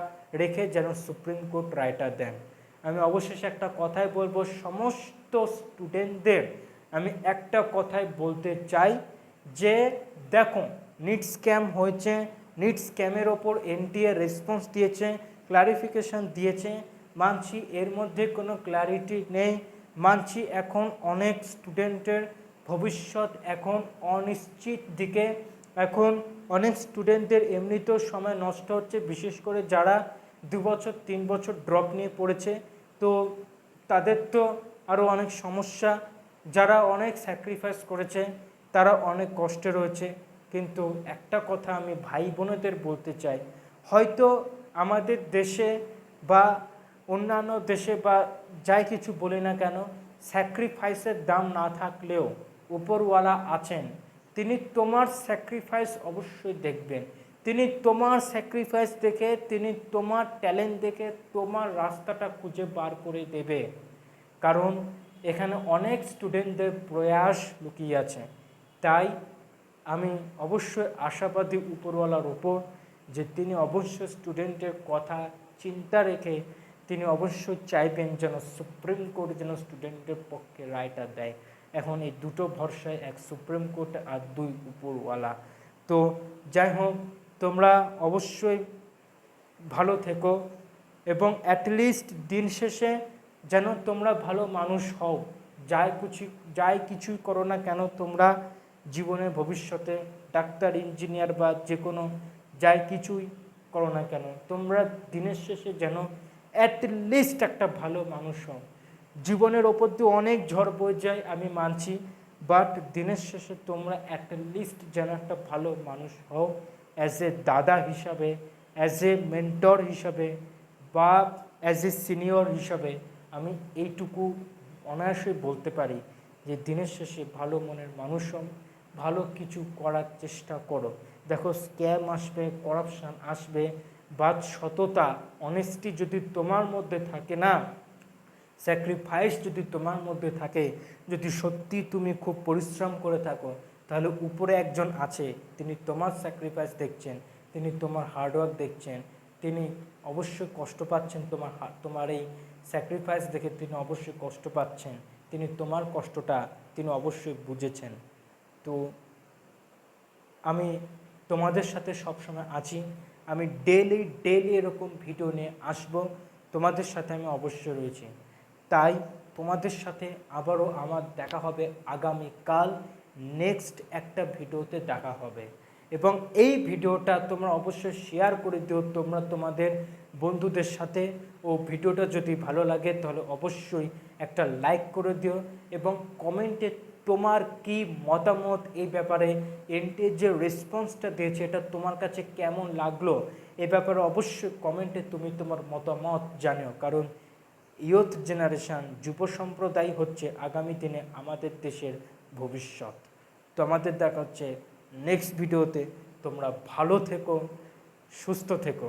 রেখে যেন সুপ্রিম কোর্ট রায়টা দেন। আমি অবশেষে একটা কথাই বলবো, সমস্ত স্টুডেন্টদের আমি একটা কথাই বলতে চাই যে দেখো, নিট স্ক্যাম হয়েছে, নিট স্ক্যামের ওপর এনটিএ রেসপন্স দিয়েছে, ক্লারিফিকেশান দিয়েছে, মানছি এর মধ্যে কোনো ক্ল্যারিটি নেই, মানছি এখন অনেক স্টুডেন্টের ভবিষ্যৎ এখন অনিশ্চিত দিকে, এখন অনেক স্টুডেন্টদের এমনিতেও সময় নষ্ট হচ্ছে, বিশেষ করে যারা 2 বছর 3 বছর ড্রপ নিয়ে পড়েছে, তো তাদের তো আরও অনেক সমস্যা, যারা অনেক স্যাক্রিফাইস করেছে তারা অনেক কষ্টে রয়েছে। কিন্তু একটা কথা আমি ভাই বোনেদের বলতে চাই, হয়তো আমাদের দেশে বা অন্যান্য দেশে বা যাই কিছু বলি না কেন, স্যাক্রিফাইসের দাম না থাকলেও উপরওয়ালা আছেন, তিনি তোমার স্যাক্রিফাইস অবশ্যই দেখবেন, তিনি তোমার স্যাক্রিফাইস দেখে, তিনি তোমার ট্যালেন্ট দেখে তোমার রাস্তাটা খুঁজে বার করে দেবে। কারণ এখানে অনেক স্টুডেন্টদের প্রয়াস লুকিয়ে আছে। তাই আমি অবশ্যই আশাবাদী উপরওয়ালার ওপর যে তিনি অবশ্যই স্টুডেন্টের কথা চিন্তা রেখে তিনি অবশ্যই চাইবেন যেন সুপ্রিম কোর্ট যেন স্টুডেন্টের পক্ষে রায়টা দেয়। এখন এই দুটো ভরসায়, এক সুপ্রিম কোর্ট আর 2 উপরওয়ালা। তো যাই হোক, তোমরা অবশ্যই ভালো থেকো, এবং অ্যাটলিস্ট দিন শেষে যেন তোমরা ভালো মানুষ হও। যাই কিছুই করো না কেন, তোমরা জীবনে ভবিষ্যতে ডাক্তার, ইঞ্জিনিয়ার বা যে কোনো যাই কিছুই করো না কেন, তোমরা দিনের শেষে যেন অ্যাটলিস্ট একটা ভালো মানুষ হও। জীবনের ওপর দিয়ে অনেক ঝড় বয়ে যায় আমি মানছি, বাট দিনের শেষে তোমরা অ্যাটলিস্ট যেন একটা ভালো মানুষ হও, অ্যাজ এ দাদা হিসাবে, অ্যাজ এ মেন্টর হিসাবে, বা অ্যাজ এ সিনিয়র হিসাবে আমি এইটুকু অনায়াসে বলতে পারি যে দিনের শেষে ভালো মনের মানুষ হও, ভালো কিছু করার চেষ্টা করো। দেখো, স্ক্যাম আসবে, করাপশান আসবে, বাদ সততা, অনেস্টি যদি তোমার মধ্যে থাকে না, স্যাক্রিফাইস যদি তোমার মধ্যে থাকে, যদি সত্যি তুমি খুব পরিশ্রম করে থাকো, তাহলে উপরে একজন আছে, তিনি তোমার স্যাক্রিফাইস দেখছেন, তিনি তোমার হার্ডওয়ার্ক দেখছেন, তিনি অবশ্যই কষ্ট পাচ্ছেন, তোমার এই স্যাক্রিফাইস দেখে তিনি অবশ্যই কষ্ট পাচ্ছেন, তিনি তোমার কষ্টটা তিনি অবশ্যই বুঝেছেন। তো আমি তোমাদের সাথে সবসময় আছি, আমি ডেলি এরকম ভিডিও নিয়ে আসব, তোমাদের সাথে আমি অবশ্যই রয়েছি। তাই তোমাদের সাথে আবারও আমার দেখা হবে আগামীকাল, নেক্সট একটা ভিডিওতে দেখা হবে। এবং এই ভিডিওটা তোমরা অবশ্যই শেয়ার করে দিও তোমরা তোমাদের বন্ধুদের সাথে, ও ভিডিওটা যদি ভালো লাগে তাহলে অবশ্যই একটা লাইক করে দিও এবং কমেন্টে তোমার কি মতামত এই ব্যাপারে, এনটিএ যে রেসপন্সটা দিয়েছে এটা তোমার কাছে কেমন লাগলো, এ ব্যাপারে অবশ্যই কমেন্টে তুমি তোমার মতামত জানিও। কারণ ইয়ুথ জেনারেশন, যুব সম্প্রদায় হচ্ছে আগামী দিনে আমাদের দেশের ভবিষ্যৎ। তো আমাদের দেখা হচ্ছে নেক্সট ভিডিওতে। তোমরা ভালো থেকো, সুস্থ থেকো।